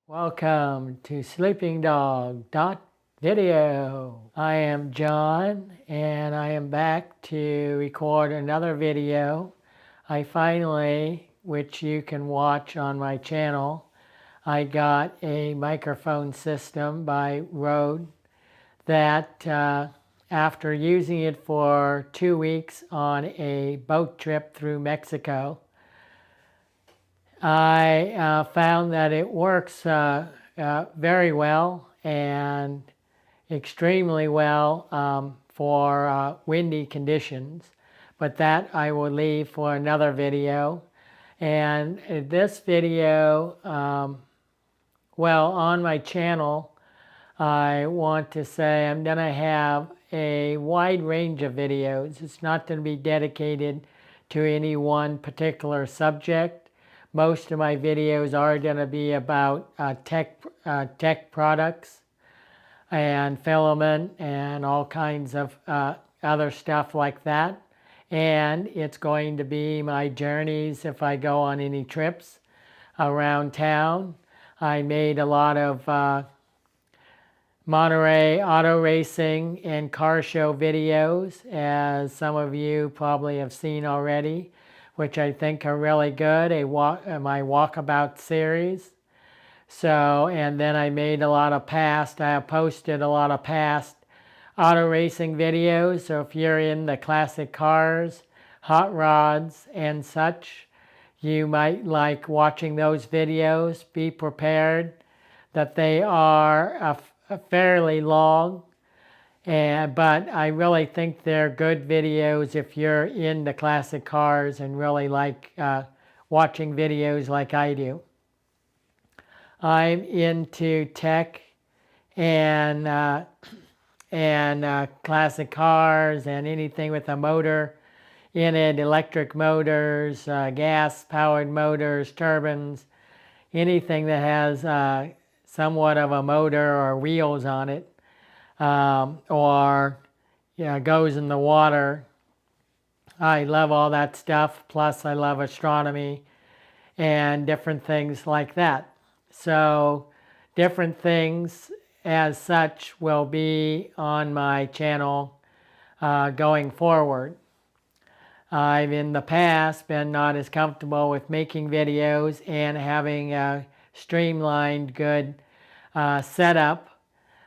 Welcome to Sleeping Dog Video. I am John and I am back to record another video. I finally, which you can watch on my channel, I got a microphone system by Rode that after using it for 2 weeks on a boat trip through Mexico, I found that it works very well and extremely well for windy conditions. But that I will leave for another video. And this video, on my channel, I want to say I'm going to have a wide range of videos. It's not going to be dedicated to any one particular subject. Most of my videos are going to be about tech products and filament and all kinds of other stuff like that. And it's going to be my journeys if I go on any trips around town. I made a lot of Monterey auto racing and car show videos, as some of you probably have seen already, which I think are really good, my walkabout series. So, and then I made I posted a lot of past auto racing videos. So if you're in the classic cars, hot rods, and such, you might like watching those videos. Be prepared that they are fairly long, but I really think they're good videos if you're into classic cars and really like watching videos like I do. I'm into tech and classic cars and anything with a motor in it, electric motors, gas-powered motors, turbines, anything that has somewhat of a motor or wheels on it, or goes in the water. I love all that stuff. Plus I love astronomy and different things like that. So different things as such will be on my channel going forward. I've in the past been not as comfortable with making videos and having a streamlined, good setup.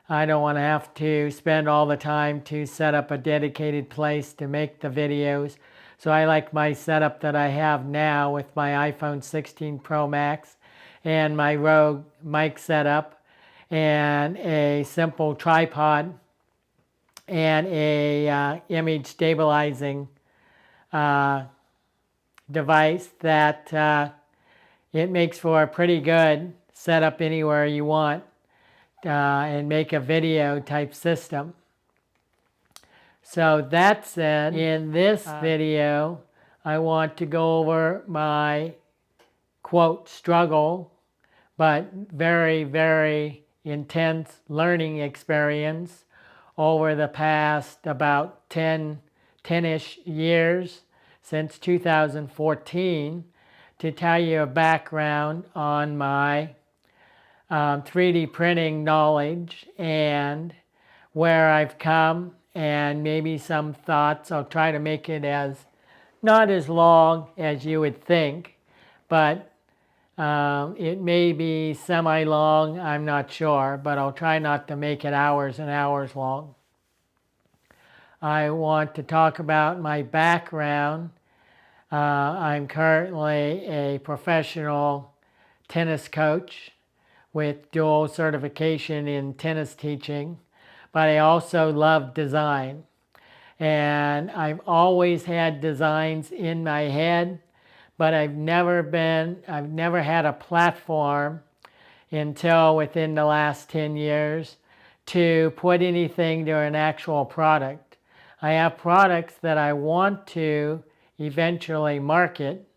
I don't want to have to spend all the time to set up a dedicated place to make the videos. So I like my setup that I have now with my iPhone 16 Pro Max and my Rode mic setup and a simple tripod and a image stabilizing device that it makes for a pretty good setup anywhere you want and make a video type system. So that said, in this video, I want to go over my quote struggle, but very, very intense learning experience over the past about 10-ish years since 2014 to tell you a background on my 3D printing knowledge and where I've come and maybe some thoughts. I'll try to make it not as long as you would think, but it may be semi-long, I'm not sure, but I'll try not to make it hours and hours long. I want to talk about my background. I'm currently a professional tennis coach with dual certification in tennis teaching, but I also love design. And I've always had designs in my head, but I've never had a platform until within the last 10 years to put anything to an actual product. I have products that I want to eventually market,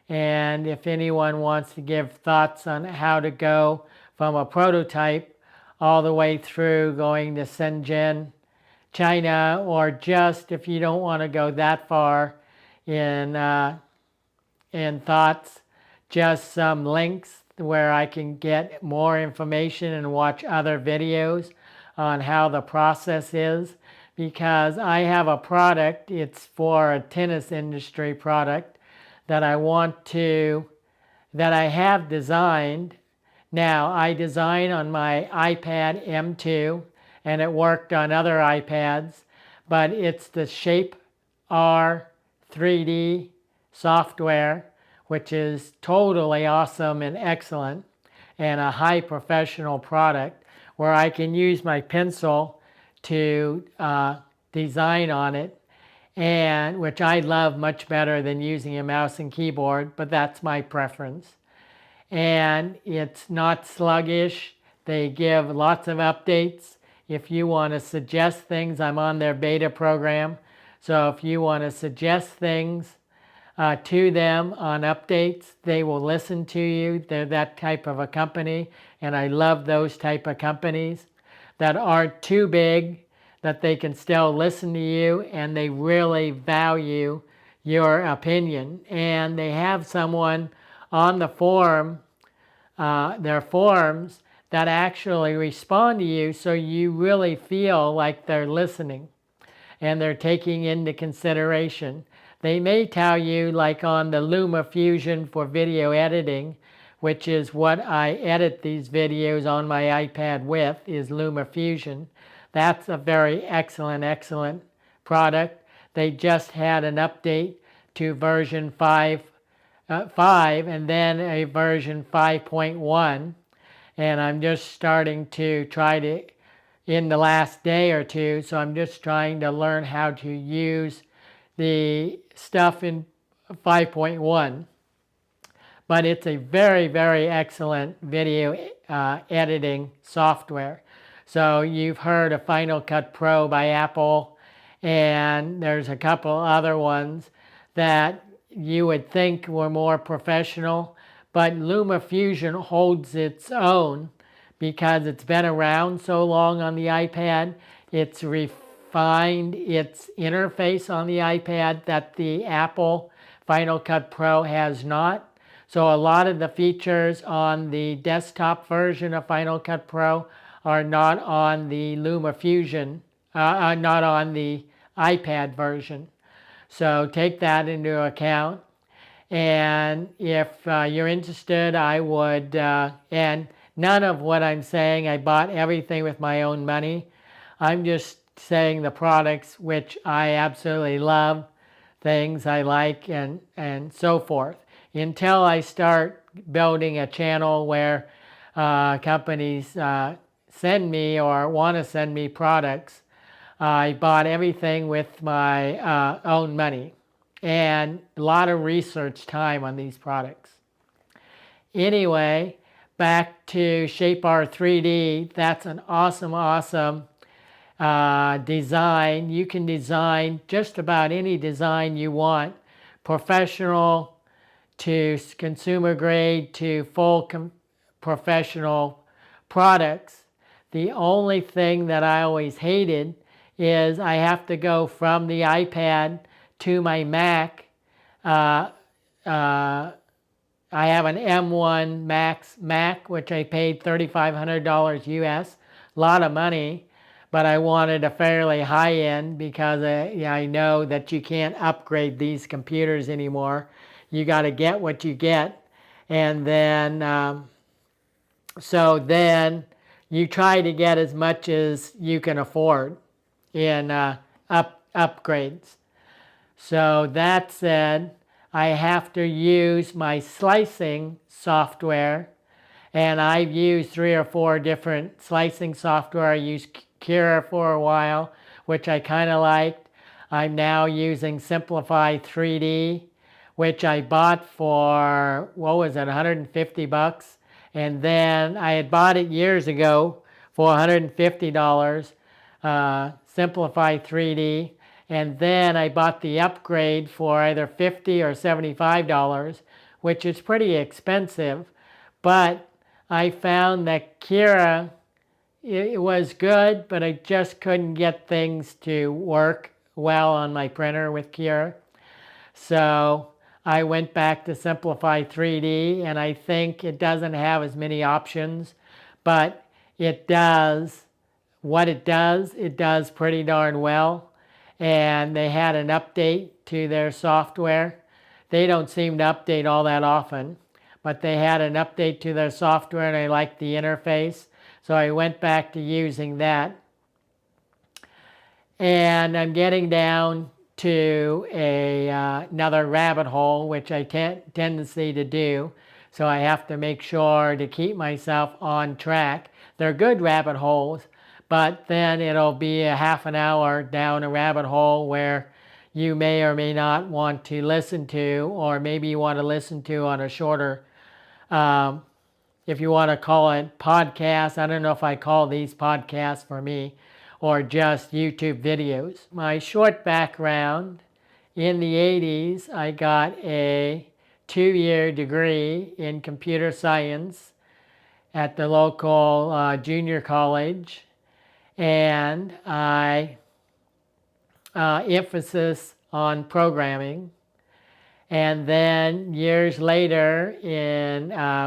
and if anyone wants to give thoughts on how to go from a prototype all the way through going to Shenzhen, China, or just if you don't want to go that far in thoughts, just some links where I can get more information and watch other videos on how the process is, because I have a product, it's for a tennis industry product that that I have designed. Now, I design on my iPad M2, and it worked on other iPads, but it's the Shape R 3D software, which is totally awesome and excellent, and a high professional product where I can use my pencil to design on it, and which I love much better than using a mouse and keyboard, but that's my preference. And it's not sluggish. They give lots of updates. If you want to suggest things, I'm on their beta program. So if you want to suggest things to them on updates, they will listen to you. They're that type of a company, and I love those type of companies that aren't too big, that they can still listen to you, and they really value your opinion. And they have someone on the forum, their forums, that actually respond to you, so you really feel like they're listening and they're taking into consideration. They may tell you, like on the LumaFusion for video editing, which is what I edit these videos on my iPad with, is LumaFusion. That's a very excellent product. They just had an update to version 5 and then a version 5.1, and I'm just starting to try to, in the last day or two, so I'm just trying to learn how to use the stuff in 5.1. But it's a very excellent video editing software. So you've heard of Final Cut Pro by Apple, and there's a couple other ones that you would think were more professional, but LumaFusion holds its own because it's been around so long on the iPad. It's refined its interface on the iPad that the Apple Final Cut Pro has not. So a lot of the features on the desktop version of Final Cut Pro are not on the LumaFusion, not on the iPad version. So take that into account. And if you're interested, I would, and none of what I'm saying, I bought everything with my own money. I'm just saying the products which I absolutely love, things I like, and so forth. Until I start building a channel where companies send me or want to send me products, I bought everything with my own money and a lot of research time on these products. Anyway, back to Shape R 3D. That's an awesome design. You can design just about any design you want, professional to consumer grade to full professional products. The only thing that I always hated is I have to go from the iPad to my Mac. I have an M1 Mac, which I paid $3,500 US, a lot of money, but I wanted a fairly high end because I know that you can't upgrade these computers anymore. You got to get what you get, and then so then you try to get as much as you can afford in upgrades. So that said, I have to use my slicing software, and I've used 3 or 4 different slicing software. I used Cura for a while, which I kind of liked. I'm now using Simplify 3D, which I bought for, what was it, 150 bucks. And then I had bought it years ago for $150, Simplify 3D. And then I bought the upgrade for either $50 or $75, which is pretty expensive. But I found that Cura, it was good, but I just couldn't get things to work well on my printer with Cura. So I went back to Simplify 3D, and I think it doesn't have as many options, but it does what it does pretty darn well. And they had an update to their software. They don't seem to update all that often, but they had an update to their software and I liked the interface. So I went back to using that. And I'm getting down to another rabbit hole, which I tendency to do. So I have to make sure to keep myself on track. They're good rabbit holes, but then it'll be a half an hour down a rabbit hole where you may or may not want to listen to, or maybe you want to listen to on a shorter, if you want to call it podcast. I don't know if I call these podcasts for me, or just YouTube videos. My short background, in the 80s, I got a 2-year degree in computer science at the local junior college, and I emphasis on programming. And then years later,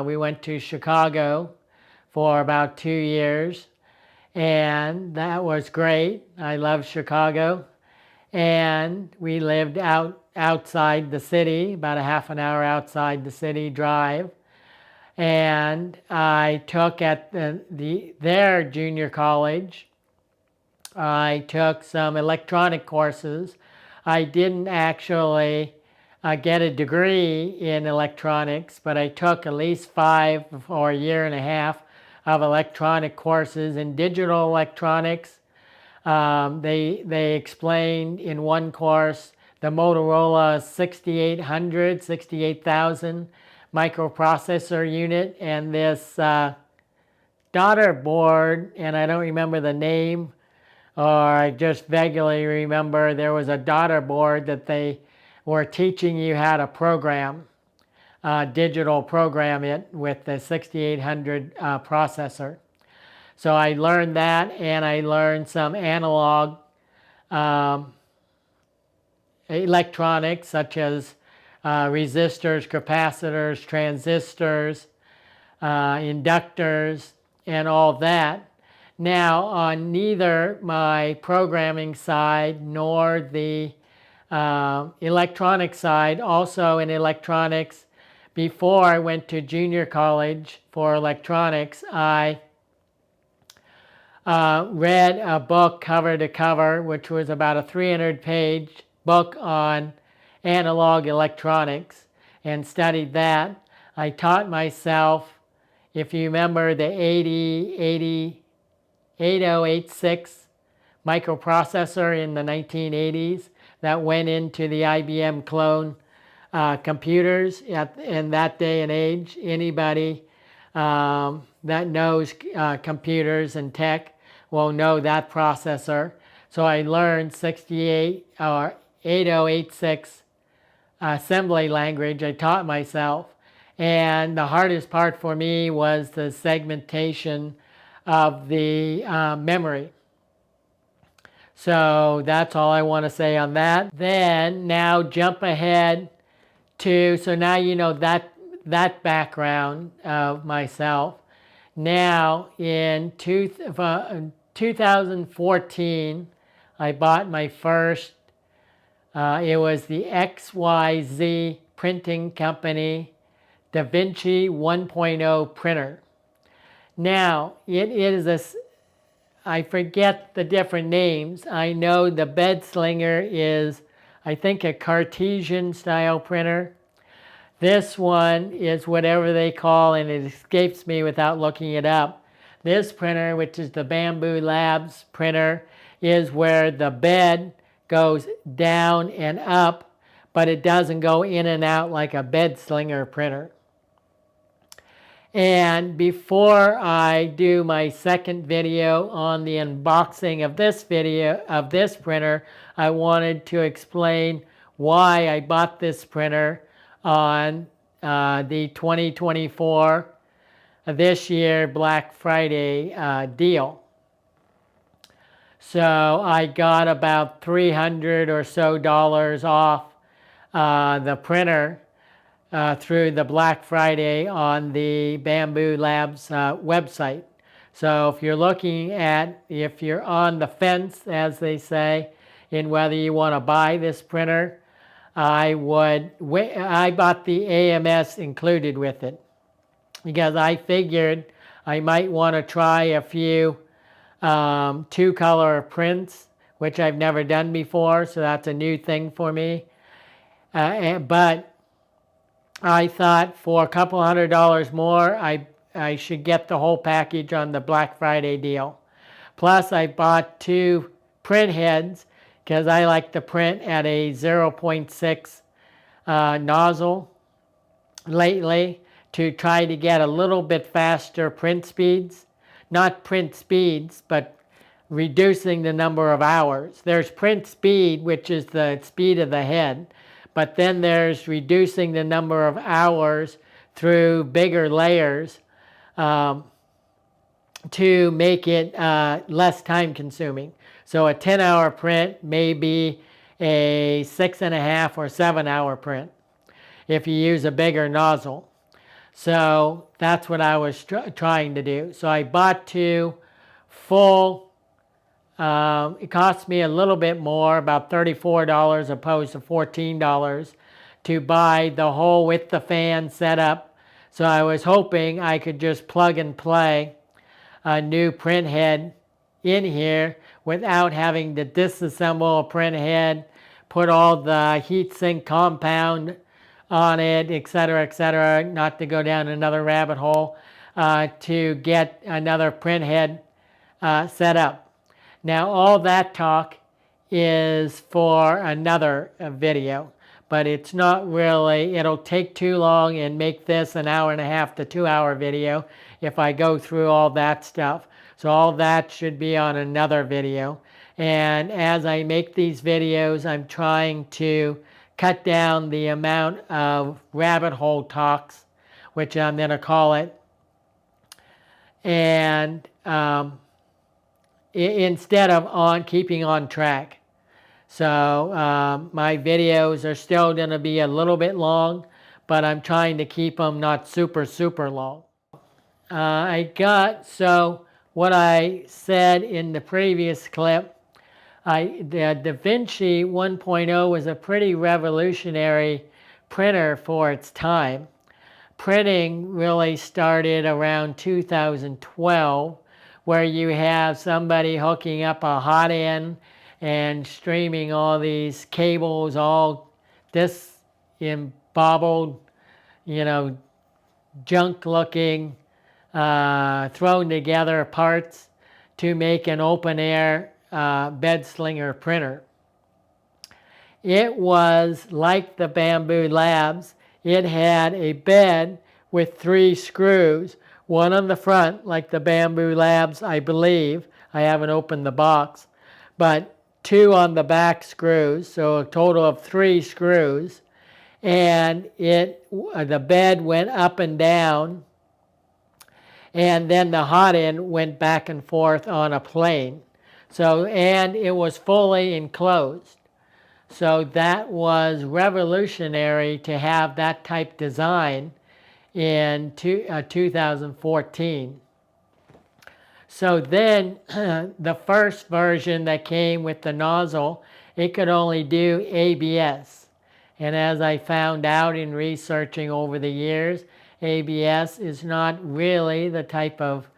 we went to Chicago for about 2 years, and that was great. I love Chicago. And we lived outside the city, about a half an hour outside the city drive. And I took at their junior college, I took some electronic courses. I didn't actually get a degree in electronics, but I took at least 5 or a year and a half of electronic courses in digital electronics. They explained in one course the Motorola 6800 microprocessor unit, and this daughter board, and I don't remember the name, or I just vaguely remember there was a daughter board that they were teaching you how to program, digital program it with the 6800 processor. So I learned that, and I learned some analog electronics such as resistors, capacitors, transistors, inductors, and all that. Now, on neither my programming side nor the electronic side, also in electronics, before I went to junior college for electronics, I read a book cover to cover, which was about a 300-page book on analog electronics, and studied that. I taught myself, if you remember, the 8086 microprocessor in the 1980s that went into the IBM clone computers in that day and age. Anybody that knows computers and tech will know that processor. So I learned 8086 assembly language. I taught myself, and the hardest part for me was the segmentation of the memory. So that's all I want to say on that. Then now jump ahead to, so now you know that background of myself. Now in 2014, I bought my first, it was the XYZ Printing Company Da Vinci 1.0 printer. Now, it is I forget the different names. I know the bed slinger is, I think, a Cartesian style printer. This one is whatever they call, and it escapes me without looking it up. This printer, which is the Bambu Labs printer, is where the bed goes down and up, but it doesn't go in and out like a bed slinger printer. And before I do my second video on the unboxing of this printer, I wanted to explain why I bought this printer on the 2024, this year, Black Friday deal. So I got about $300 or so off the printer through the Black Friday on the Bambu Labs website. So if you're if you're on the fence, as they say, in whether you want to buy this printer, I bought the AMS included with it because I figured I might want to try a few two-color prints, which I've never done before, so that's a new thing for me. But I thought for a couple $100 more, I should get the whole package on the Black Friday deal. Plus, I bought 2 print heads because I like to print at a 0.6 nozzle lately to try to get a little bit faster print speeds. Not print speeds, but reducing the number of hours. There's print speed, which is the speed of the head, but then there's reducing the number of hours through bigger layers to make it less time consuming. So a 10-hour print may be a 6.5 or 7-hour print if you use a bigger nozzle. So that's what I was trying to do. So I bought 2 full. It cost me a little bit more, about $34 opposed to $14 to buy the whole with the fan setup. So I was hoping I could just plug and play a new print head in here without having to disassemble a print head, put all the heatsink compound on it, etc., not to go down another rabbit hole, to get another print head set up. Now all that talk is for another video, but it's not really, it'll take too long and make this an 1.5 to 2 hour video if I go through all that stuff. So all that should be on another video. And as I make these videos, I'm trying to cut down the amount of rabbit hole talks, which I'm going to call it, and instead of keeping on track. So my videos are still going to be a little bit long, but I'm trying to keep them not super long. So what I said in the previous clip, the DaVinci 1.0 was a pretty revolutionary printer for its time. Printing really started around 2012, where you have somebody hooking up a hot end and streaming all these cables, all disembobbled, junk-looking, thrown together parts to make an open-air bed slinger printer. It was like the Bambu Labs. It had a bed with 3 screws, one on the front like the Bambu Labs, I believe. I haven't opened the box, but 2 on the back screws, so a total of 3 screws. And the bed went up and down, and then the hot end went back and forth on a plane. So, and it was fully enclosed. So that was revolutionary to have that type design in 2014. So then the first version that came with the nozzle, it could only do ABS. And as I found out in researching over the years, ABS is not really the type of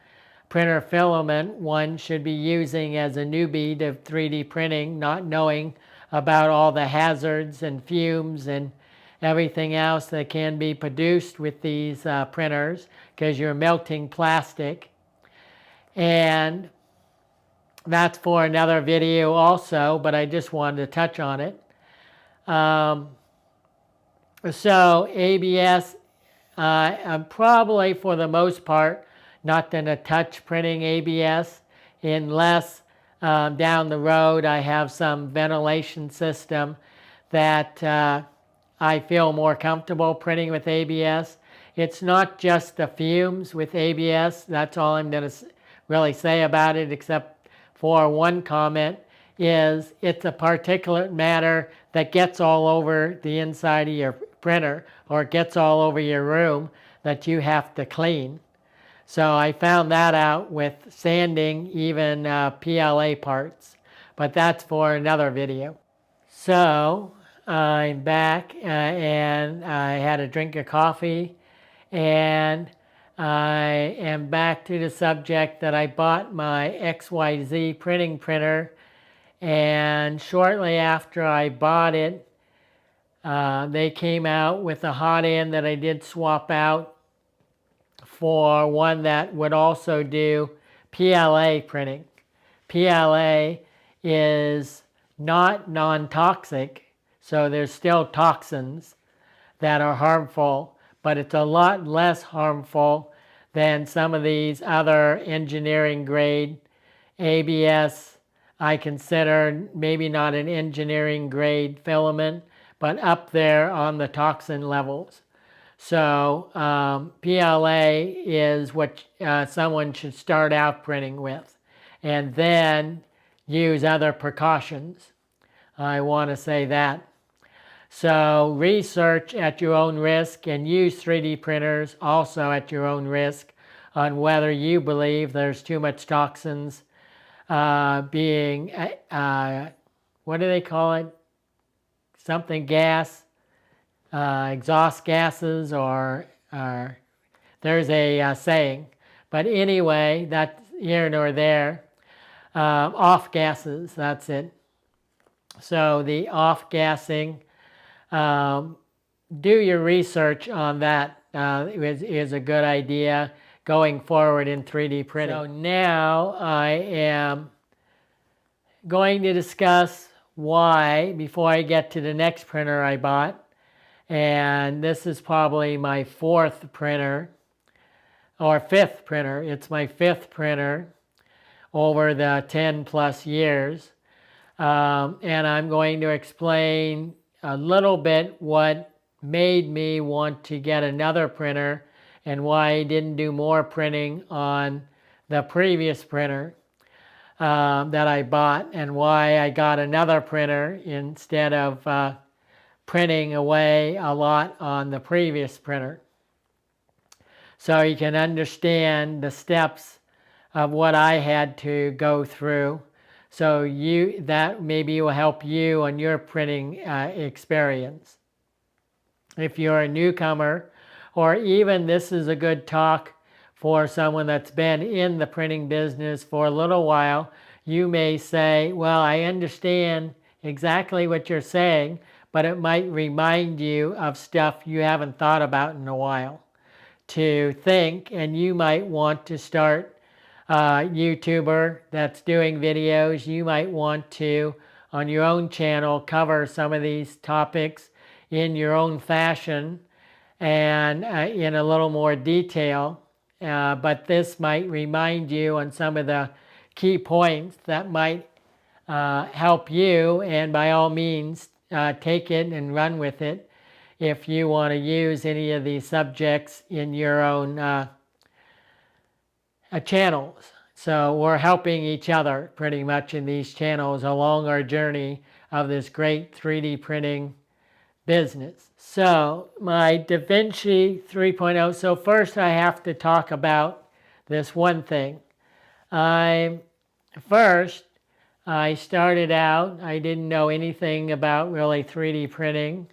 printer filament one should be using as a newbie to 3D printing, not knowing about all the hazards and fumes and everything else that can be produced with these printers, because you're melting plastic. And that's for another video also, but I just wanted to touch on it. So ABS, I'm probably for the most part not going to touch printing ABS unless down the road I have some ventilation system that I feel more comfortable printing with ABS. It's not just the fumes with ABS. That's all I'm going to really say about it, except for one comment, is it's a particulate matter that gets all over the inside of your printer, or it gets all over your room that you have to clean. So I found that out with sanding even PLA parts, but that's for another video. So I'm back and I had a drink of coffee, and I am back to the subject that I bought my XYZ printing printer, and shortly after I bought it, they came out with a hot end that I did swap out for one that would also do PLA printing. PLA is not non-toxic, so there's still toxins that are harmful, but it's a lot less harmful than some of these other engineering grade. ABS, I consider maybe not an engineering grade filament, but up there on the toxin levels. So PLA is what someone should start out printing with, and then use other precautions. I want to say that. So research at your own risk, and use 3D printers also at your own risk on whether you believe there's too much toxins being, what do they call it? Something gas, exhaust gases, or there's a saying. But anyway, that's here nor there. Off gases, that's it. So the off gassing, do your research on that. Is a good idea going forward in 3D printing. So now I am going to discuss why, before I get to the next printer I bought, and this is probably my fourth printer, or fifth printer. It's my fifth printer over the 10 plus years. And I'm going to explain a little bit what made me want to get another printer and why I didn't do more printing on the previous printer that I bought, and why I got another printer instead of printing away a lot on the previous printer. So you can understand the steps of what I had to go through. So that maybe will help you on your printing experience. If you're a newcomer, or even this is a good talk for someone that's been in the printing business for a little while, you may say, well, I understand exactly what you're saying, but it might remind you of stuff you haven't thought about in a while to think, and you might want to start YouTuber that's doing videos. You might want to, on your own channel, cover some of these topics in your own fashion and in a little more detail. But this might remind you on some of the key points that might help you, and by all means, take it and run with it if you want to use any of these subjects in your own channels. So we're helping each other pretty much in these channels along our journey of this great 3D printing business. So my DaVinci 3.0, so first I have to talk about this one thing. First, I started out, I didn't know anything about really 3D printing.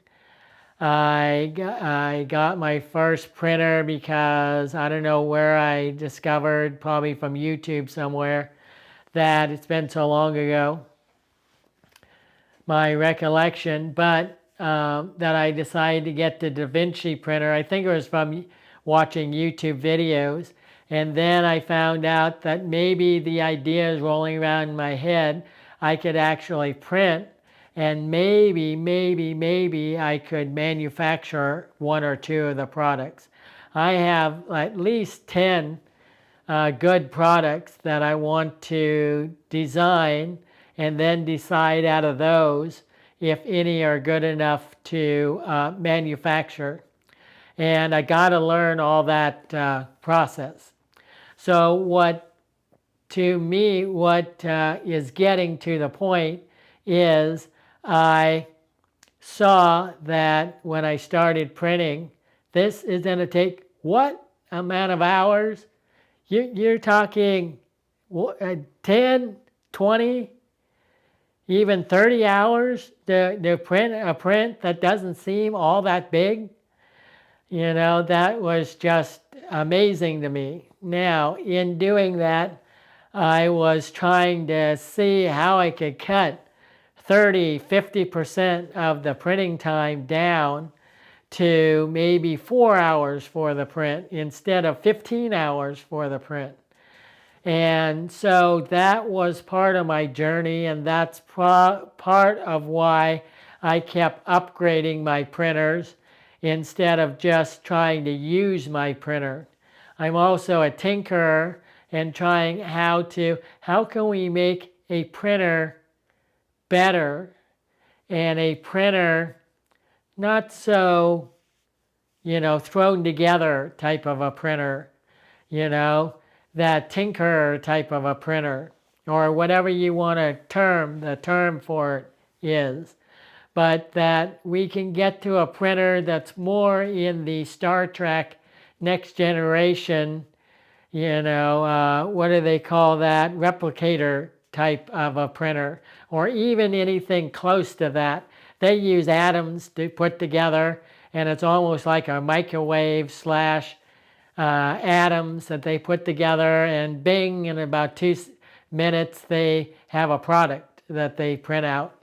I got my first printer because I don't know where I discovered, probably from YouTube somewhere, that it's been so long ago, my recollection, but that I decided to get the DaVinci printer. I think it was from watching YouTube videos, and then I found out that maybe the ideas rolling around in my head, I could actually print, and maybe I could manufacture one or two of the products. I have at least 10 good products that I want to design, and then decide out of those if any are good enough to manufacture. And I got to learn all that process. So what is getting to the point is I saw that when I started printing, this is going to take what amount of hours? You're talking 10, 20, even 30 hours to print a print that doesn't seem all that big. You know, that was just amazing to me. Now, in doing that, I was trying to see how I could cut 30, 50% of the printing time down to maybe 4 hours for the print instead of 15 hours for the print. And so that was part of my journey, and that's part of why I kept upgrading my printers instead of just trying to use my printer. I'm also a tinkerer and trying how can we make a printer better and a printer not so, thrown together type of a printer, that tinkerer type of a printer, or whatever you want to the term for it is. But that we can get to a printer that's more in the Star Trek Next Generation, what do they call that? Replicator type of a printer, or even anything close to that. They use atoms to put together, and it's almost like a microwave slash atoms that they put together, and bing, in about 2 minutes they have a product that they print out.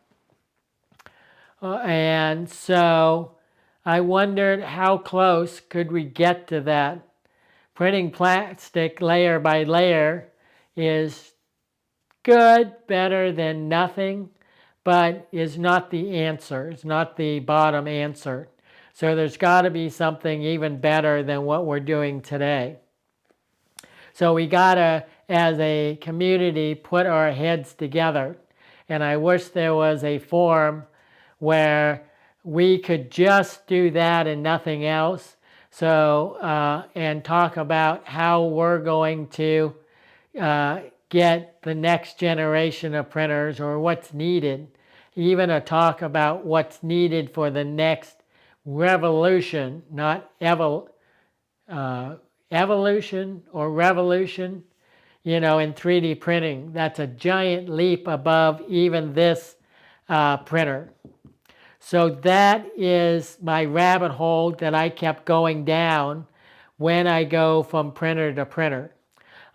And so I wondered how close could we get to that. Printing plastic layer by layer is good, better than nothing, but is not the answer. It's not the bottom answer. So there's got to be something even better than what we're doing today. So we got to, as a community, put our heads together. And I wish there was a forum where we could just do that and nothing else. So, and talk about how we're going to get the next generation of printers, or what's needed. Even a talk about what's needed for the next revolution, not evolution or revolution, in 3D printing. That's a giant leap above even this printer. So that is my rabbit hole that I kept going down when I go from printer to printer.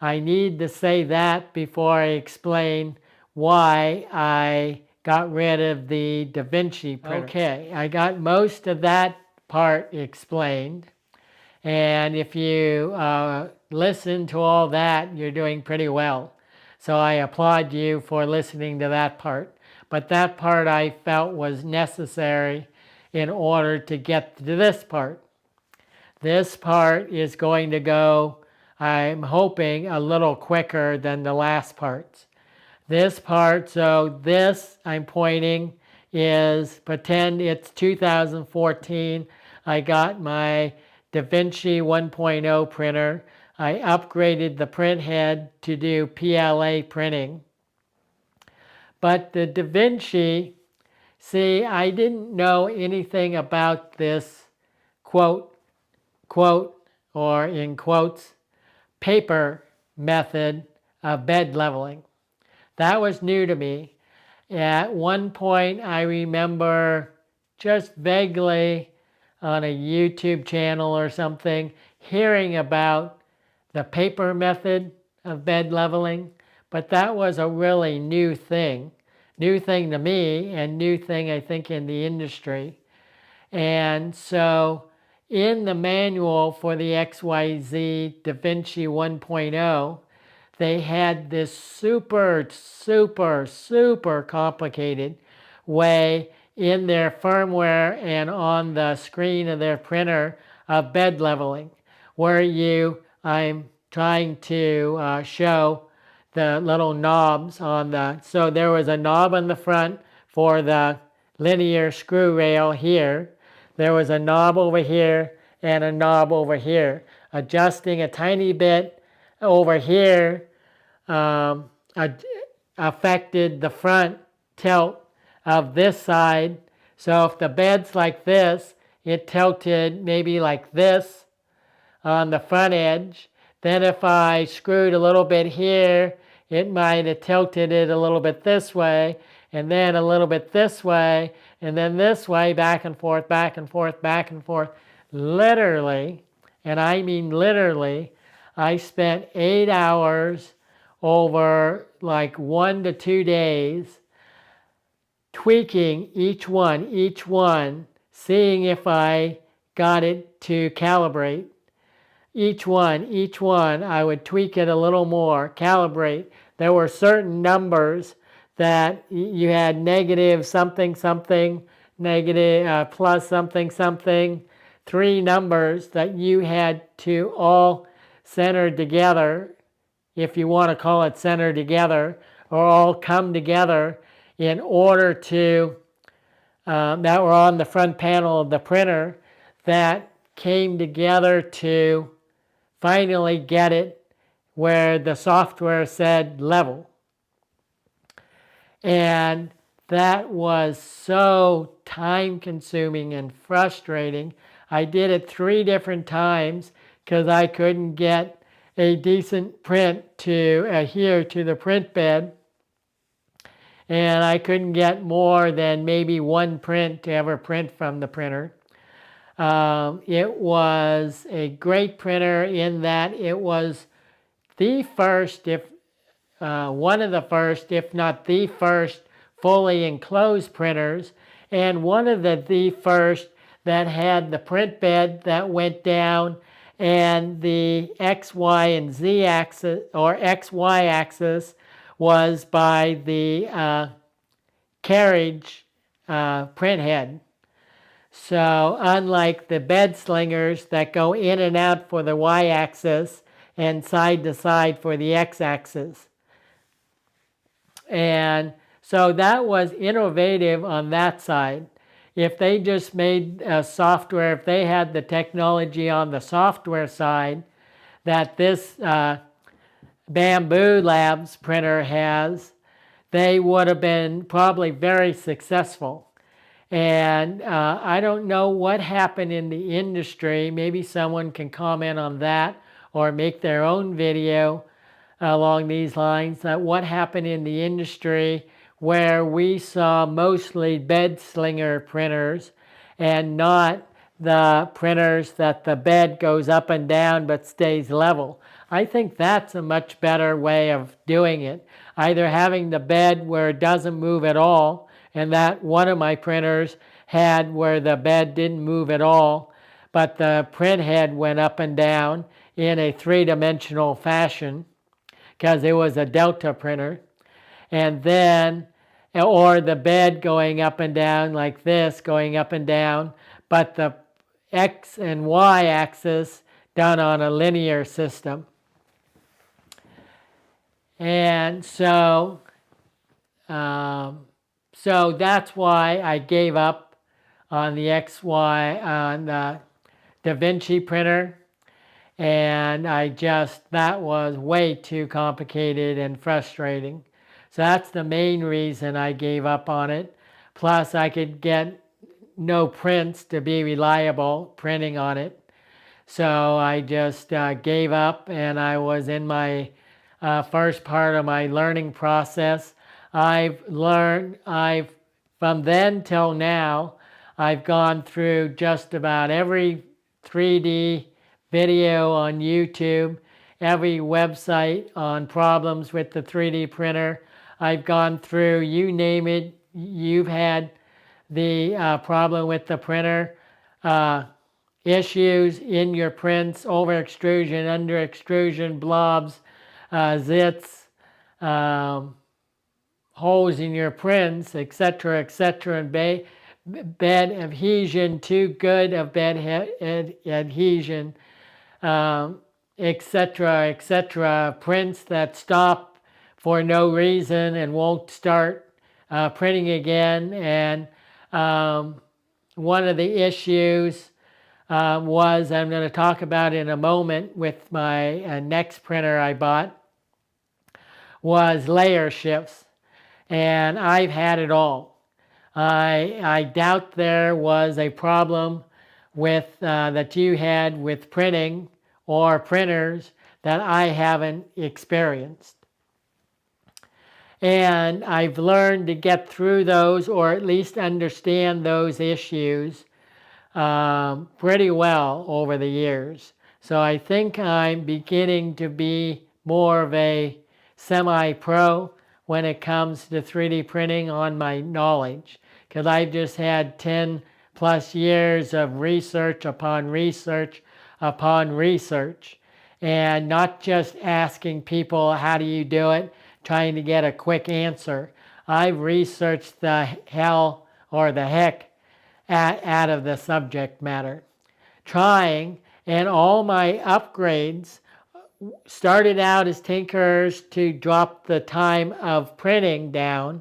I need to say that before I explain why I got rid of the Da Vinci printer. Okay, I got most of that part explained. And if you listen to all that, you're doing pretty well. So I applaud you for listening to that part. But that part I felt was necessary in order to get to this part. This part is going to go, I'm hoping, a little quicker than the last parts. This part, so this I'm pointing is, pretend it's 2014. I got my Da Vinci 1.0 printer. I upgraded the print head to do PLA printing. But the Da Vinci, see, I didn't know anything about this quote, or in quotes, paper method of bed leveling. That was new to me. At one point, I remember just vaguely on a YouTube channel or something, hearing about the paper method of bed leveling, but that was a really new thing to me, and new thing I think in the industry. And so in the manual for the XYZ Da Vinci 1.0, they had this super complicated way in their firmware and on the screen of their printer of bed leveling, where I'm trying to show the little knobs on so there was a knob on the front for the linear screw rail here. There was a knob over here and a knob over here. Adjusting a tiny bit over here affected the front tilt of this side, So if the bed's like this, it tilted maybe like this on the front edge. Then if I screwed a little bit here, it might have tilted it a little bit this way, and then a little bit this way, and then this way, back and forth, back and forth, back and forth. Literally, and I mean literally, I spent 8 hours over like 1 to 2 days tweaking each one, seeing if I got it to calibrate. Each one, I would tweak it a little more, calibrate. There were certain numbers that you had negative something, something, negative plus something, something, 3 numbers that you had to all center together, if you want to call it center together, or all come together in order to, that were on the front panel of the printer, that came together to finally get it where the software said level. And that was so time consuming and frustrating. I did it 3 different times because I couldn't get a decent print to adhere to the print bed. And I couldn't get more than maybe 1 print to ever print from the printer. It was a great printer in that it was the first, if one of the first, if not the first, fully enclosed printers, and one of the first that had the print bed that went down, and the X, Y, and Z axis, or XY axis, was by the carriage print head. So unlike the bed slingers that go in and out for the y-axis and side to side for the x-axis. And so that was innovative on that side. If they just made software, if they had the technology on the software side that this Bambu Labs printer has, they would have been probably very successful. And I don't know what happened in the industry. Maybe someone can comment on that or make their own video along these lines. That what happened in the industry where we saw mostly bed slinger printers and not the printers that the bed goes up and down but stays level. I think that's a much better way of doing it. Either having the bed where it doesn't move at all, and that one of my printers had where the bed didn't move at all, but the print head went up and down in a 3-dimensional fashion because it was a Delta printer. And then, or the bed going up and down like this, going up and down, but the X and Y axis done on a linear system. And so that's why I gave up on the XY, on the Da Vinci printer. And that was way too complicated and frustrating. So that's the main reason I gave up on it. Plus I could get no prints to be reliable printing on it. So I just gave up, and I was in my first part of my learning process. From then till now, I've gone through just about every 3D video on YouTube, every website on problems with the 3D printer. I've gone through, you name it, you've had the problem with the printer, issues in your prints, over extrusion, under extrusion, blobs, zits, holes in your prints, etc., etc., and bed adhesion, too good of bed adhesion, etc., etc., prints that stop for no reason and won't start printing again. And one of the issues was, I'm going to talk about in a moment with my next printer I bought, was layer shifts. And I've had it all. I doubt there was a problem with that you had with printing or printers that I haven't experienced. And I've learned to get through those, or at least understand those issues pretty well over the years. So I think I'm beginning to be more of a semi-pro when it comes to 3D printing on my knowledge, because I've just had 10 plus years of research upon research upon research, and not just asking people, how do you do it, trying to get a quick answer. I've researched the hell or the heck out of the subject matter, trying, and all my upgrades started out as tinkers to drop the time of printing down,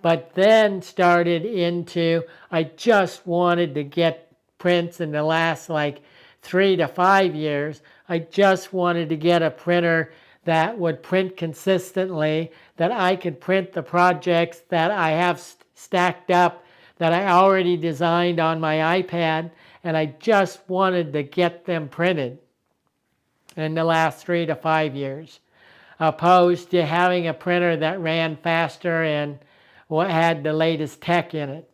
but then started into, I just wanted to get prints in the last like 3 to 5 years. I just wanted to get a printer that would print consistently, that I could print the projects that I have stacked up that I already designed on my iPad, and I just wanted to get them printed in the last 3 to 5 years, opposed to having a printer that ran faster and had the latest tech in it.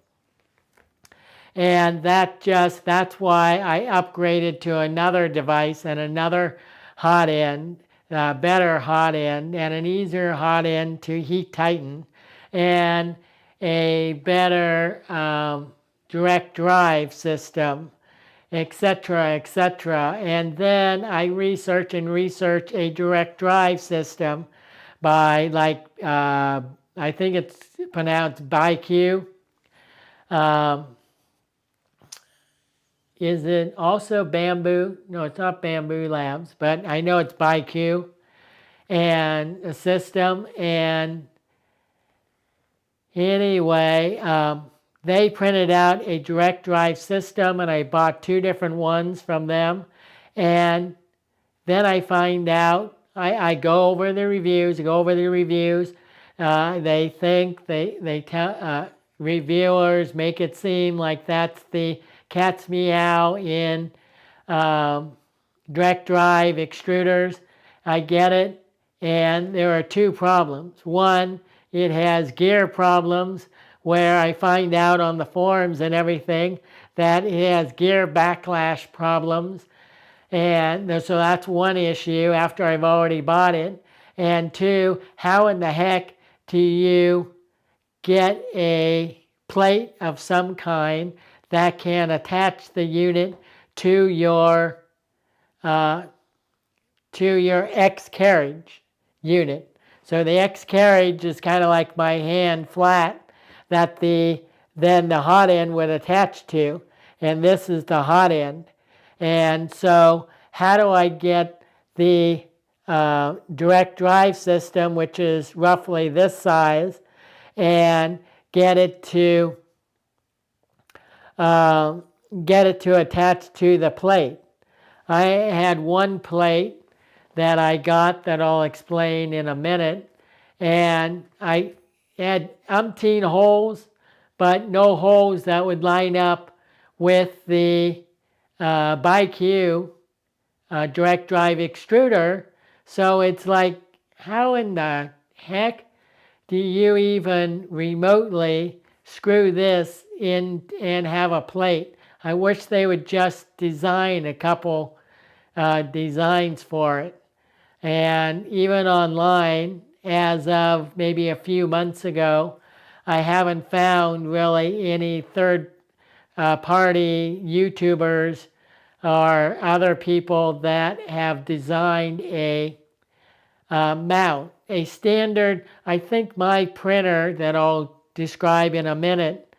And that's why I upgraded to another device and another hot end, better hot end, and an easier hot end to heat tighten, and a better direct drive system, etc., etc. And then I research a direct drive system by, like, I think it's pronounced BIQ. Is it also Bambu? No, it's not Bambu Labs, but I know it's BIQ and a system. And anyway, they printed out a direct drive system, and I bought 2 different ones from them. And then I find out, I go over the reviews, they think, they tell, reviewers make it seem like that's the cat's meow in direct drive extruders. I get it, and there are 2 problems. One, it has gear problems, where I find out on the forums and everything that it has gear backlash problems. And so that's one issue after I've already bought it. And 2, how in the heck do you get a plate of some kind that can attach the unit to your X carriage unit? So the X carriage is kind of like my hand flat that then the hot end would attach to, and this is the hot end. And so how do I get the direct drive system, which is roughly this size, and get it to attach to the plate? I had one plate that I got that I'll explain in a minute, and I had umpteen holes, but no holes that would line up with the BIQ direct drive extruder. So it's like, how in the heck do you even remotely screw this in and have a plate? I wish they would just design a couple designs for it. And even online, as of maybe a few months ago, I haven't found really any third-party YouTubers or other people that have designed a mount. A standard, I think my printer that I'll describe in a minute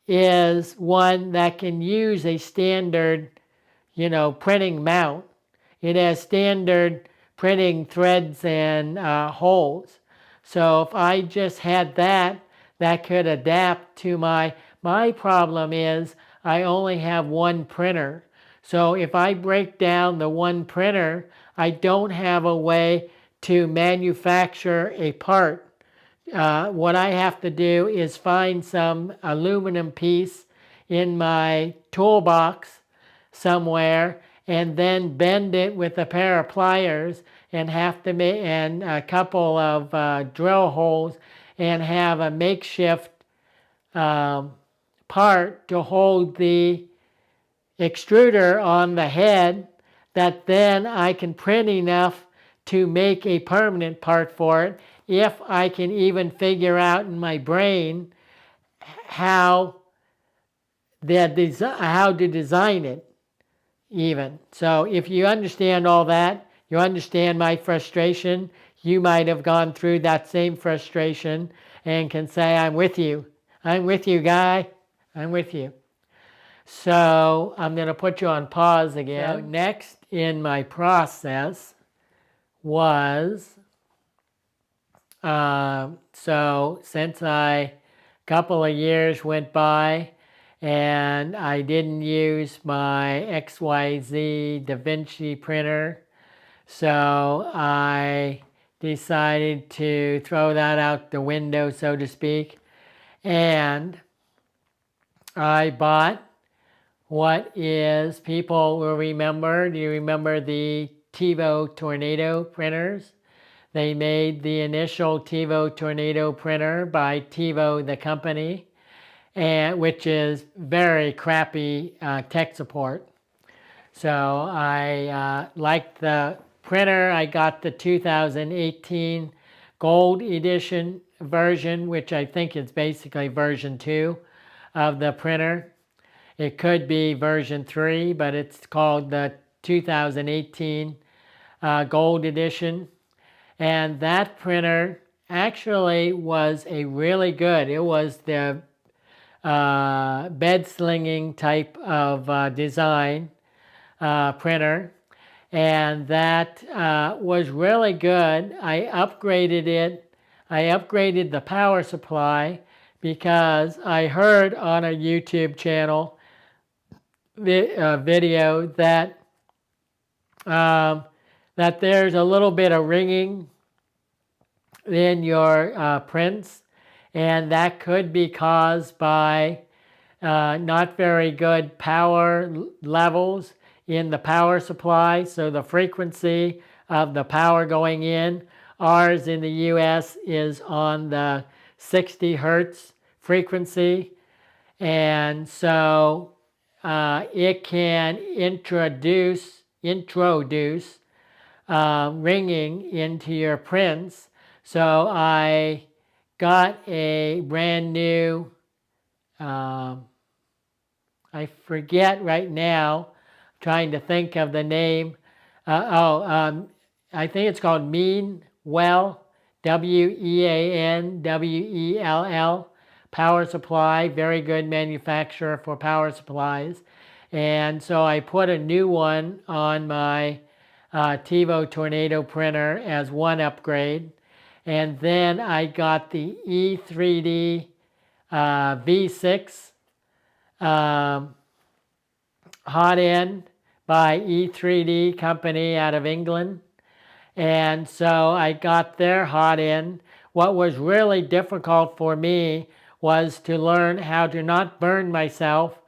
is one that can use a standard, printing mount. It has standard printing threads and holes. So if I just had that could adapt to my problem is I only have one printer. So if I break down the one printer, I don't have a way to manufacture a part what I have to do is find some aluminum piece in my toolbox somewhere and then bend it with a pair of pliers and have to make and a couple of drill holes and have a makeshift part to hold the extruder on the head that then I can print enough to make a permanent part for it if I can even figure out in my brain how how to design it even. So if you understand all that, you understand my frustration, you might have gone through that same frustration and can say, I'm with you. I'm with you, guy. I'm with you. So I'm going to put you on pause again. So next in my process was, so since a couple of years went by and I didn't use my XYZ Da Vinci printer, so I decided to throw that out the window, so to speak, and I bought what is, people will remember, do you remember the TiVo Tornado printers? They made the initial TiVo Tornado printer by TiVo, the company, and which is very crappy tech support. So I liked the printer. I got the 2018 Gold Edition version, which I think is basically version 2 of the printer. It could be version 3, but it's called the 2018 Gold Edition. And that printer actually was a really good, it was the bed slinging type of design printer. And that was really good. I upgraded it. I upgraded the power supply because I heard on a YouTube channel video that that there's a little bit of ringing in your prints, and that could be caused by not very good power levels in the power supply. So the frequency of the power going in, ours in the US is on the 60 hertz frequency, and so it can introduce ringing into your prints. So I got a brand new, I forget right now, trying to think of the name. I think it's called Meanwell, Weanwell. Power supply, very good manufacturer for power supplies. And so I put a new one on my TiVo Tornado printer as one upgrade. And then I got the E3D V6 hot end by E3D company out of England. And so I got their hot end. What was really difficult for me was to learn how to not burn myself,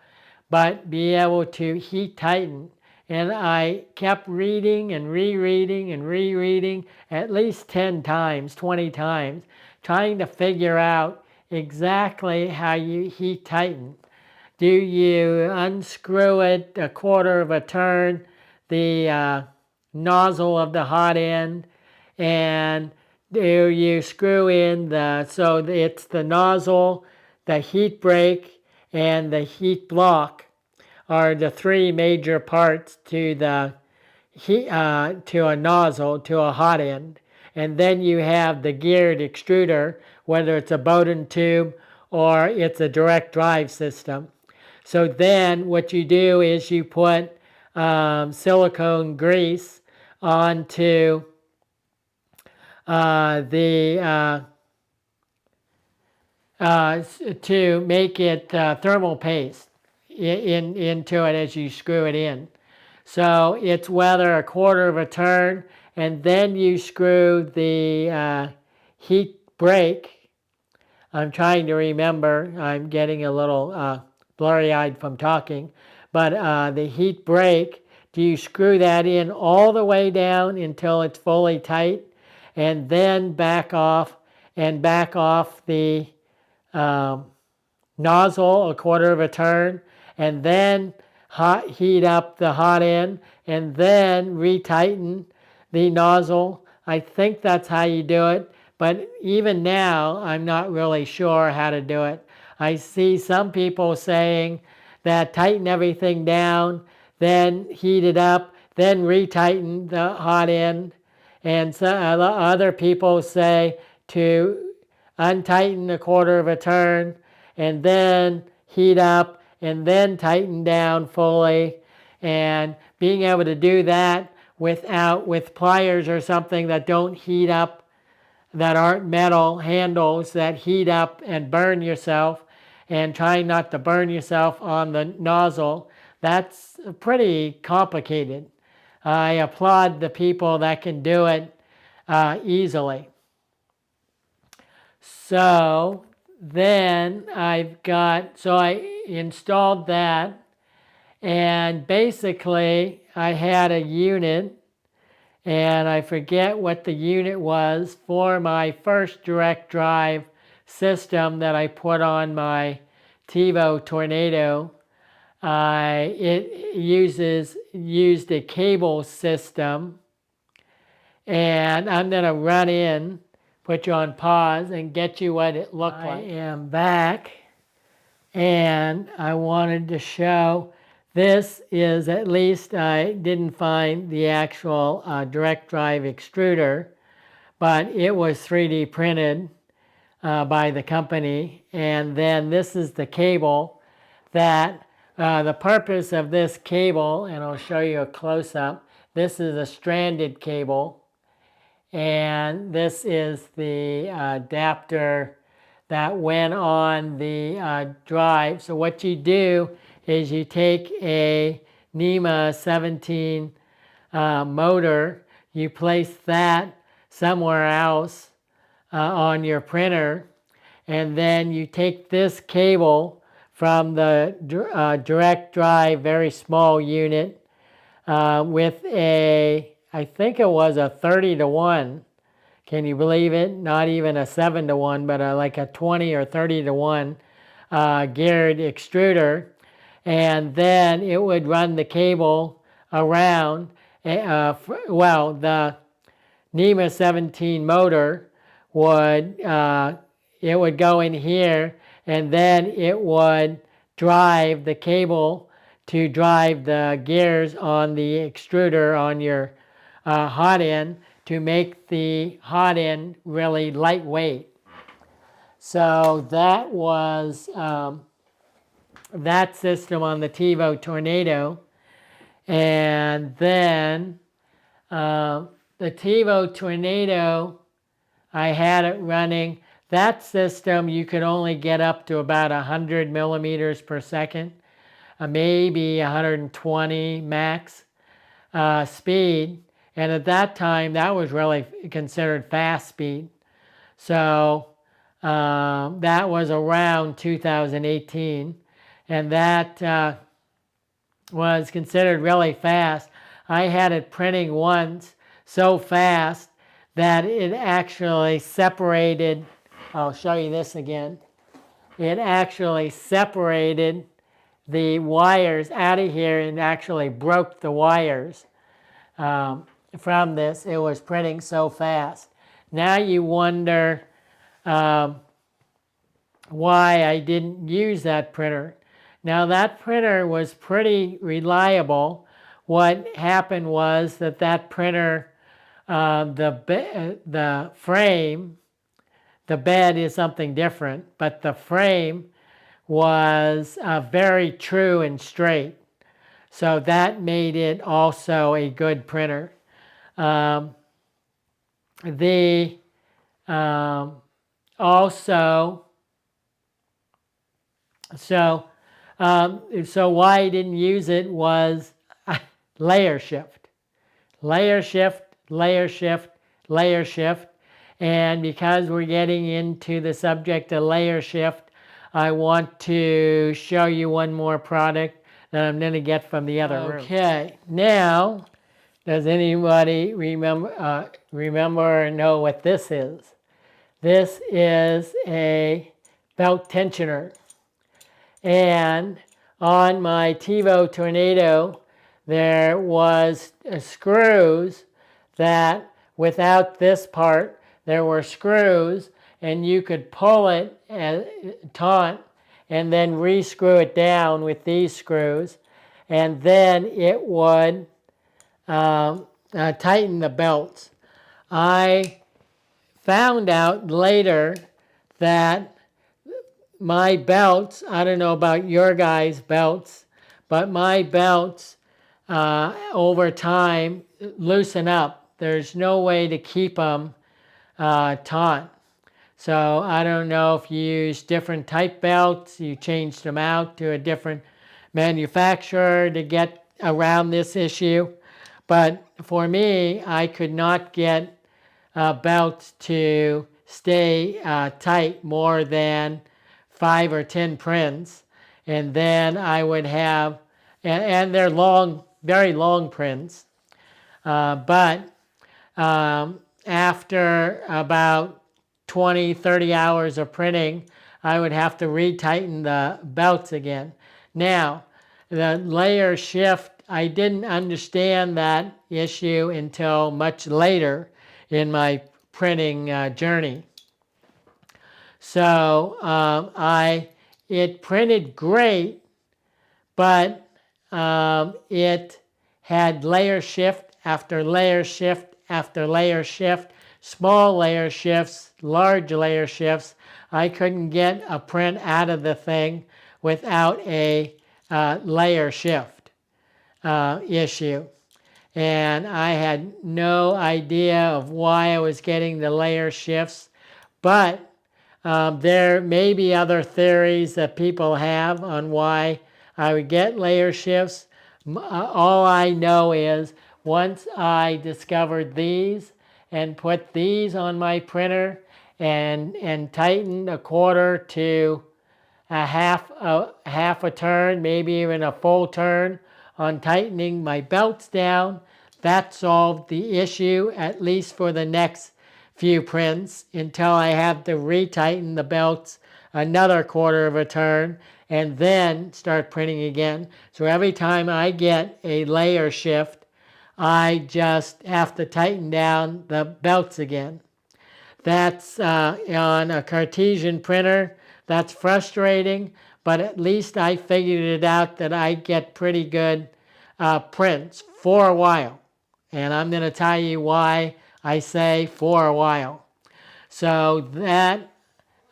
but be able to heat tighten. And I kept reading and rereading and rereading at least 10 times, 20 times, trying to figure out exactly how you heat tighten. Do you unscrew it a quarter of a turn, the nozzle of the hot end, and do you screw in so it's the nozzle, the heat break, and the heat block are the three major parts to the to a nozzle, to a hot end. And then you have the geared extruder, whether it's a Bowden tube or it's a direct drive system. So then what you do is you put silicone grease onto to make it thermal paste into it as you screw it in. So it's whether a quarter of a turn, and then you screw the heat brake I'm trying to remember. I'm getting a little blurry-eyed from talking. But the heat break, do you screw that in all the way down until it's fully tight, and then back off the um, nozzle a quarter of a turn, and then heat up the hot end, and then retighten the nozzle? I think that's how you do it, but even now I'm not really sure how to do it. I see some people saying that tighten everything down, then heat it up, then retighten the hot end, and so other people say to untighten a quarter of a turn, and then heat up, and then tighten down fully. And being able to do that with pliers or something that don't heat up, that aren't metal handles that heat up and burn yourself, and trying not to burn yourself on the nozzle, that's pretty complicated. I applaud the people that can do it easily. So then I installed that, and basically I had a unit, and I forget what the unit was, for my first direct drive system that I put on my TiVo Tornado. It used a cable system, and I'm going to run in, put you on pause, and get you what it looked like. I am back, and I wanted to show, this is, at least I didn't find the actual direct drive extruder, but it was 3D printed by the company. And then this is the cable that, the purpose of this cable, and I'll show you a close-up, this is a stranded cable, and this is the adapter that went on the drive. So what you do is you take a NEMA 17 motor, you place that somewhere else on your printer, and then you take this cable from the direct drive, very small unit, with I think it was a 30-to-1. Can you believe it? Not even a 7-to-1, but like a 20 or 30-to-1 geared extruder. And then it would run the cable around. The NEMA 17 motor would, it would go in here, and then it would drive the cable to drive the gears on the extruder on your hot end, to make the hot end really lightweight. So that was that system on the TiVo Tornado. And then the TiVo Tornado, I had it running. That system, you could only get up to about 100 millimeters per second, maybe 120 max speed. And at that time, that was really considered fast speed. So that was around 2018. And that was considered really fast. I had it printing once so fast that it actually separated, I'll show you this again, it actually separated the wires out of here and actually broke the wires from this. It was printing so fast. Now you wonder why I didn't use that printer. Now that printer was pretty reliable. What happened was that printer, the frame, the bed is something different, but the frame was very true and straight. So that made it also a good printer. So why I didn't use it was layer shift, layer shift, layer shift, layer shift. And because we're getting into the subject of layer shift, I want to show you one more product that I'm going to get from the other room. Okay, now, does anybody remember or know what this is? This is a belt tensioner. And on my TiVo Tornado, there was screws that, without this part, there were screws, and you could pull it taut and then re-screw it down with these screws, and then it would tighten the belts. I found out later that my belts, I don't know about your guys' belts, but my belts over time loosen up. There's no way to keep them taut. So I don't know if you use different type belts, you changed them out to a different manufacturer to get around this issue. But for me, I could not get belts to stay tight more than 5 or 10 prints, and then I would have, and they're long, very long prints, but after about 20, 30 hours of printing, I would have to retighten the belts again. Now, the layer shift, I didn't understand that issue until much later in my printing journey. So it printed great, but it had layer shift after layer shift after layer shift, small layer shifts, large layer shifts. I couldn't get a print out of the thing without a layer shift issue. And I had no idea of why I was getting the layer shifts, but there may be other theories that people have on why I would get layer shifts. All I know is once I discovered these and put these on my printer and tightened a quarter to a half a turn, maybe even a full turn on tightening my belts down, that solved the issue, at least for the next few prints, until I have to retighten the belts another quarter of a turn and then start printing again. So every time I get a layer shift, I just have to tighten down the belts again. That's on a Cartesian printer. That's frustrating, but at least I figured it out that I get pretty good prints for a while. And I'm going to tell you why I say for a while. So that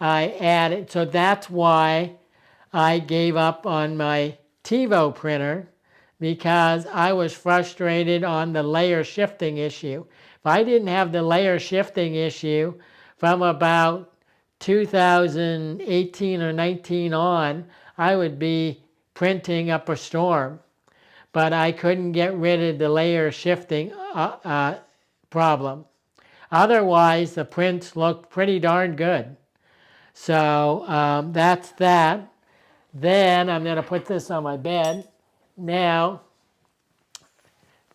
I added, so that's why I gave up on my TiVo printer, because I was frustrated on the layer shifting issue. If I didn't have the layer shifting issue from about 2018 or 19 on, I would be printing up a storm. But I couldn't get rid of the layer shifting problem. Otherwise, the prints looked pretty darn good. So that's that. Then I'm going to put this on my bed. Now,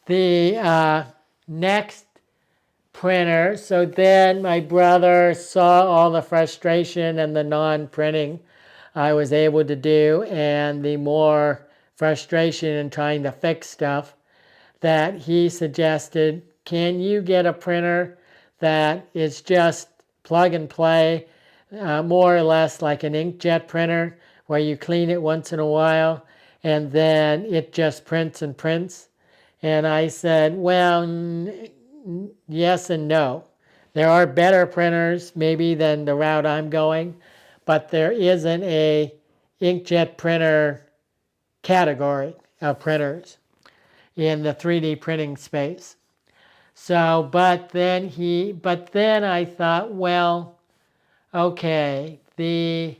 the next printer, so then my brother saw all the frustration and the non-printing I was able to do, and the more frustration in trying to fix stuff, that he suggested, can you get a printer that is just plug and play, more or less like an inkjet printer, where you clean it once in a while and then it just prints and prints? And I said, well, yes and no. There are better printers maybe than the route I'm going, but there isn't a inkjet printer category of printers in the 3D printing space. So, but then I thought, well, okay, the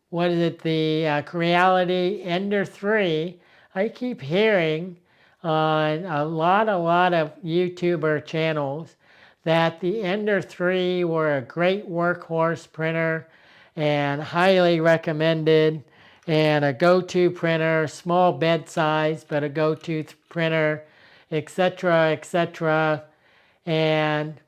what is it, the Creality Ender 3, I keep hearing on a lot of YouTuber channels that the Ender 3 were a great workhorse printer and highly recommended, and a go-to printer, small bed size, but a go-to printer, etc., etc. And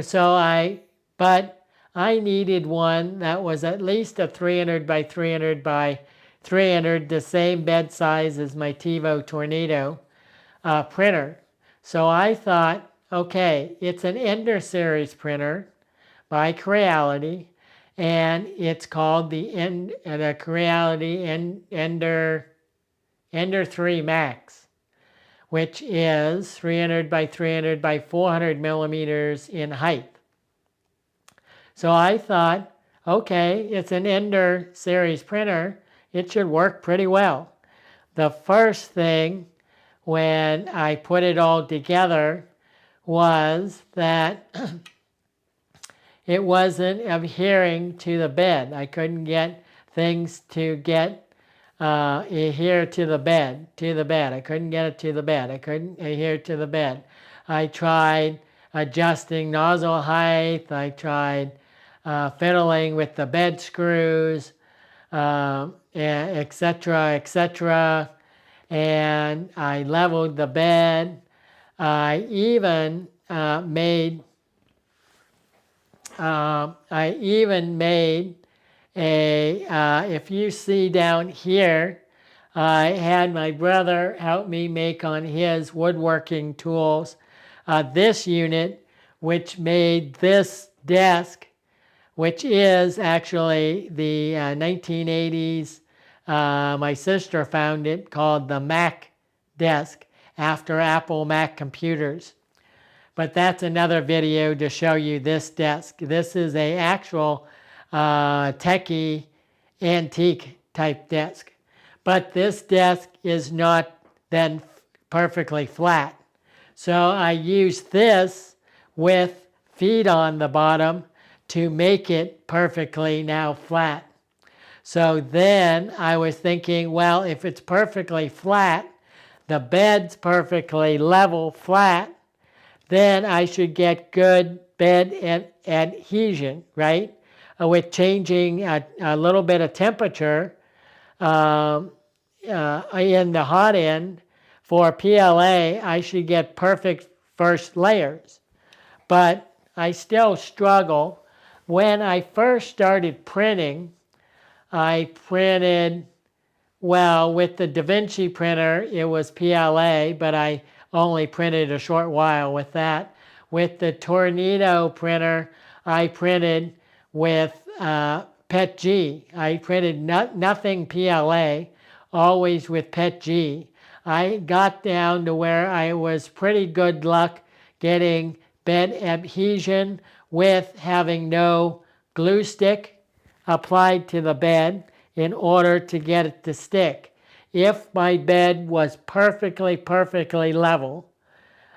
so but I needed one that was at least a 300 by 300 by 300, the same bed size as my TiVo Tornado printer. So I thought, okay, it's an Ender series printer by Creality, and it's called the Creality Ender 3 Max, which is 300 by 300 by 400 millimeters in height. So I thought, okay, it's an Ender series printer. It should work pretty well. The first thing when I put it all together was that it wasn't adhering to the bed. I couldn't get things to get adhere to the bed. I couldn't get it to the bed. I couldn't adhere to the bed. I tried adjusting nozzle height. I tried fiddling with the bed screws, etc., etc. And I leveled the bed. I even made if you see down here, I had my brother help me make on his woodworking tools this unit, which made this desk, which is actually the 1980s. My sister found it, called the Mac desk, after Apple Mac computers. But that's another video to show you this desk. This is an actual techie antique type desk. But this desk is not then perfectly flat. So I used this with feet on the bottom to make it perfectly now flat. So then I was thinking, well, if it's perfectly flat, the bed's perfectly level flat, then I should get good bed adhesion, right? With changing a little bit of temperature in the hot end for PLA, I should get perfect first layers. But I still struggle. When I first started printing, I printed, well, with the Da Vinci printer, it was PLA, but I only printed a short while with that. With the Tornado printer, I printed with PETG. I printed nothing PLA, always with PETG. I got down to where I was pretty good luck getting bed adhesion with having no glue stick applied to the bed in order to get it to stick. If my bed was perfectly level,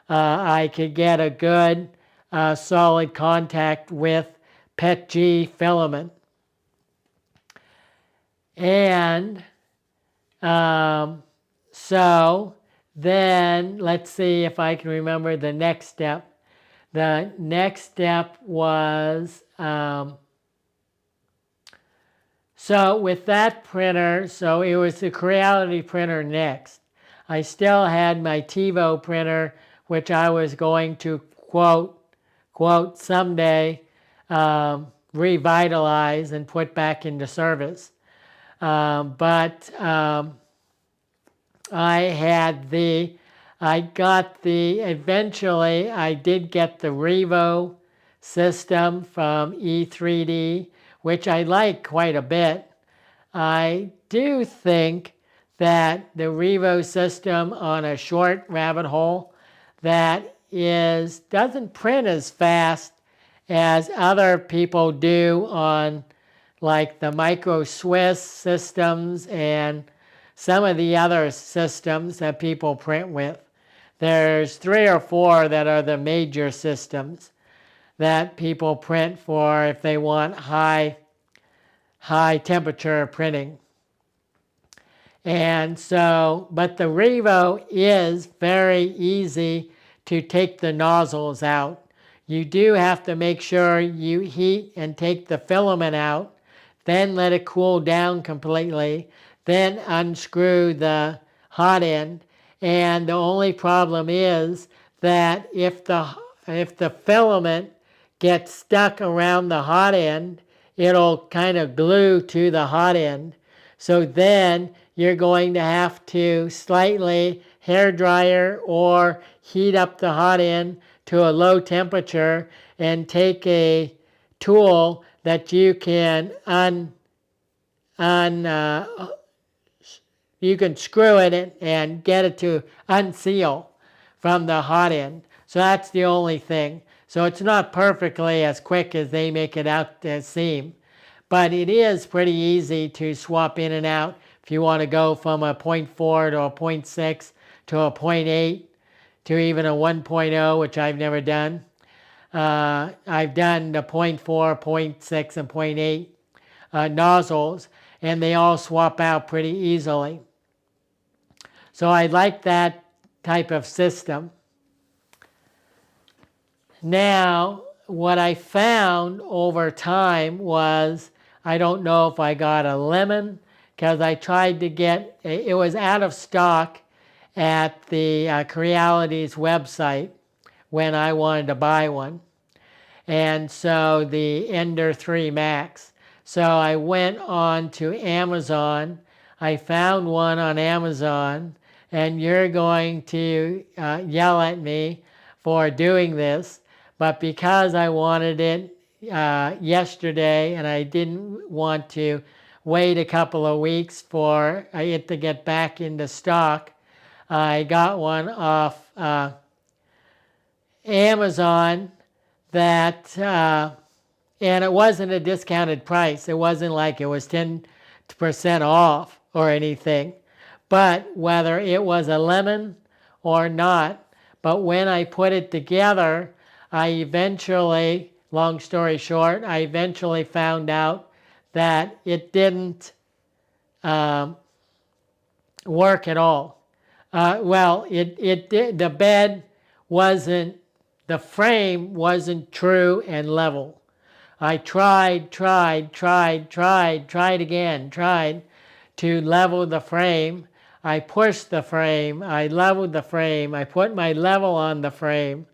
I could get a good solid contact with PETG filament. And so then let's see if I can remember the next step. The next step was, so with that printer, so it was the Creality printer next. I still had my TiVo printer, which I was going to quote revitalise and put back into service. Eventually I did get the Revo system from E3D, which I like quite a bit. I do think that the Revo system on a short rabbit hole doesn't print as fast as other people do on like the Micro Swiss systems and some of the other systems that people print with. There's 3 or 4 that are the major systems that people print for if they want high temperature printing. And so, but the Revo is very easy to take the nozzles out. You do have to make sure you heat and take the filament out, then let it cool down completely, then unscrew the hot end. And the only problem is that if the filament gets stuck around the hot end, it'll kind of glue to the hot end. So then you're going to have to slightly hair dryer or heat up the hot end to a low temperature and take a tool that you can you can screw it and get it to unseal from the hot end. So that's the only thing. So it's not perfectly as quick as they make it out to seem, but it is pretty easy to swap in and out if you want to go from a 0.4 to a 0.6 to a 0.8 to even a 1.0, which I've never done. I've done the 0.4, 0.6, and 0.8 nozzles, and they all swap out pretty easily. So I like that type of system. Now, what I found over time was, I don't know if I got a lemon, because I tried to get, it was out of stock at the Creality's website when I wanted to buy one. And so the Ender 3 Max. So I went on to Amazon. I found one on Amazon, and you're going to yell at me for doing this, but because I wanted it yesterday and I didn't want to wait a couple of weeks for it to get back into stock, I got one off Amazon that, and it wasn't a discounted price. It wasn't like it was 10% off or anything. But whether it was a lemon or not, but when I put it together, I eventually, long story short, I eventually found out that it didn't work at all. Well, it did. The bed wasn't, the frame wasn't true and level. I tried again, tried to level the frame. I pushed the frame, I leveled the frame, I put my level on the frame.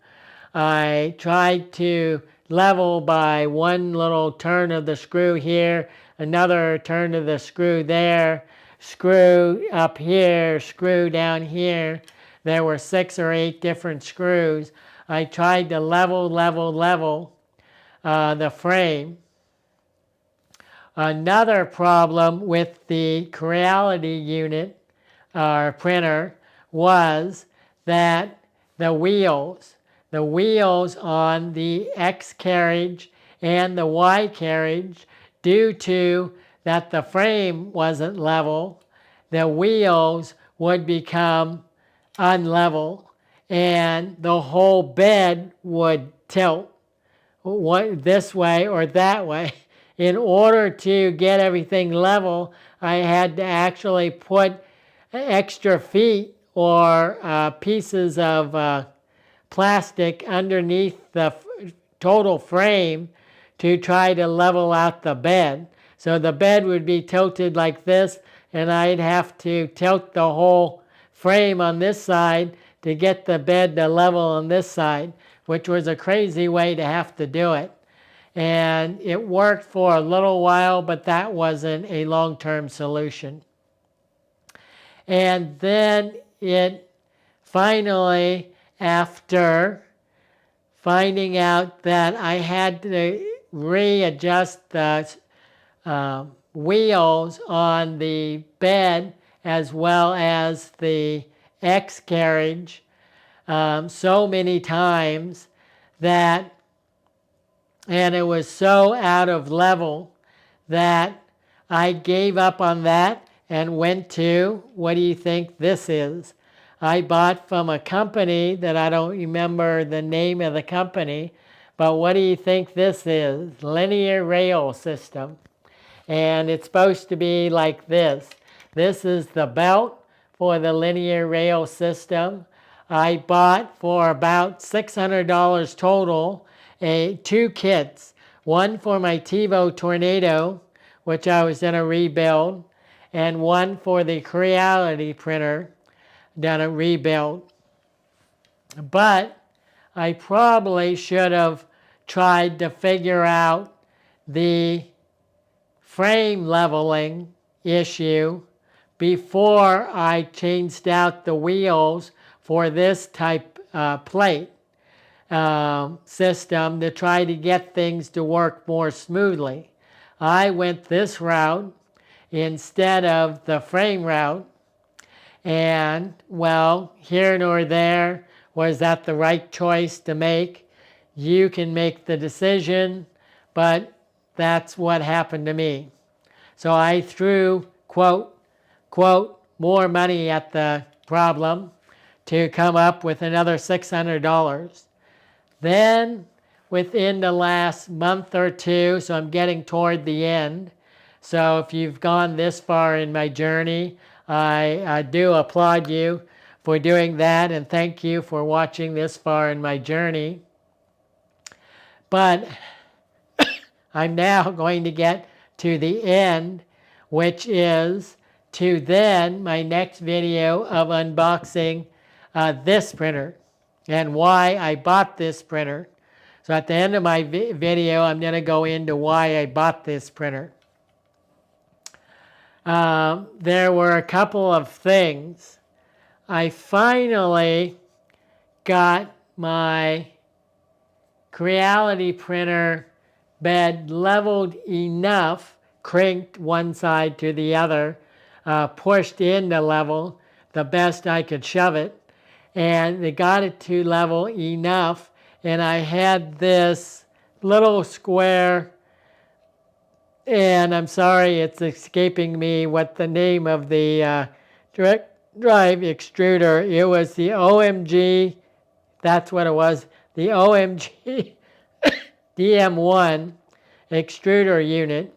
I tried to level by one little turn of the screw here, another turn of the screw there, screw up here, screw down here. There were 6 or 8 different screws. I tried to level the frame. Another problem with the Creality unit or printer was that the wheels on the X carriage and the Y carriage, due to that the frame wasn't level, the wheels would become unlevel and the whole bed would tilt this way or that way. In order to get everything level, I had to actually put extra feet or pieces of plastic underneath the total frame to try to level out the bed. So the bed would be tilted like this, and I'd have to tilt the whole frame on this side to get the bed to level on this side, which was a crazy way to have to do it. And it worked for a little while, but that wasn't a long-term solution. And then it finally, after finding out that I had to readjust the wheels on the bed as well as the X carriage so many times that, and it was so out of level that I gave up on that and went to, what do you think this is? I bought from a company that I don't remember the name of the company, but what do you think this is? Linear rail system. And it's supposed to be like this. This is the belt for the linear rail system. I bought for about $600 total two kits. One for my TiVo Tornado, which I was going to rebuild, and one for the Creality printer, done a rebuild. But I probably should have tried to figure out the frame leveling issue before I changed out the wheels for this type plate system to try to get things to work more smoothly. I went this route instead of the frame route, and well, here nor there, was that the right choice to make? You can make the decision, but that's what happened to me. So I threw, quote, more money at the problem to come up with another $600. Then within the last month or two, so I'm getting toward the end, so if you've gone this far in my journey, I do applaud you for doing that, and thank you for watching this far in my journey. But I'm now going to get to the end, which is to then my next video of unboxing this printer and why I bought this printer. So at the end of my video, I'm going to go into why I bought this printer. There were a couple of things. I finally got my Creality printer bed leveled enough, cranked one side to the other, pushed into level the best I could shove it, and they got it to level enough, and I had this little square, and I'm sorry it's escaping me what the name of the direct drive extruder. It was the OMG, that's what it was, the OMG DM1 extruder unit.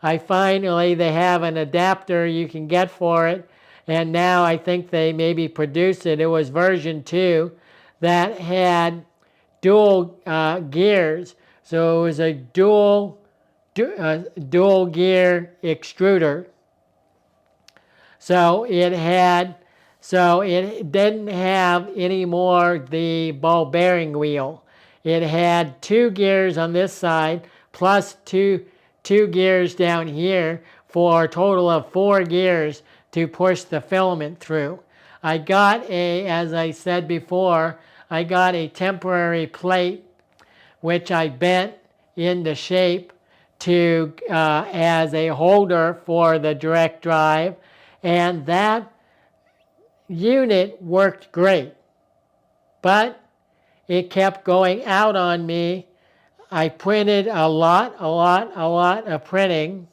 They have an adapter you can get for it, and now I think they maybe produce it. It was version 2 that had dual gears, so it was a dual gear extruder. So it didn't have anymore the ball bearing wheel. It had 2 gears on this side plus two gears down here for a total of 4 gears to push the filament through. I got as I said before, I got a temporary plate which I bent into shape to as a holder for the direct drive, and that unit worked great, but it kept going out on me. I printed a lot of printing,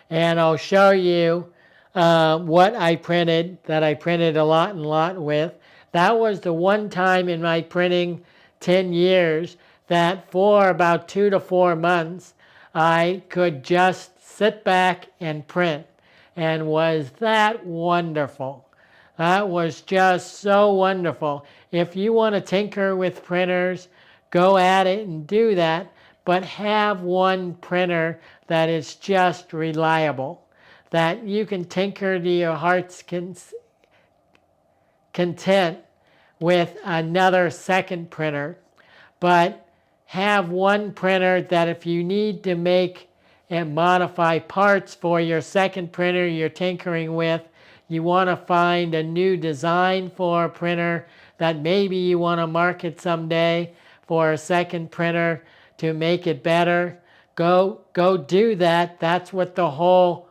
and I'll show you what I printed, that I printed a lot with. That was the one time in my printing 10 years that for about 2 to 4 months I could just sit back and print. And was that wonderful? That was just so wonderful. If you want to tinker with printers, go at it and do that, but have one printer that is just reliable, that you can tinker to your heart's content with another second printer, but have one printer that if you need to make and modify parts for your second printer you're tinkering with, you want to find a new design for a printer that maybe you want to market someday for a second printer to make it better, go do that. That's what the whole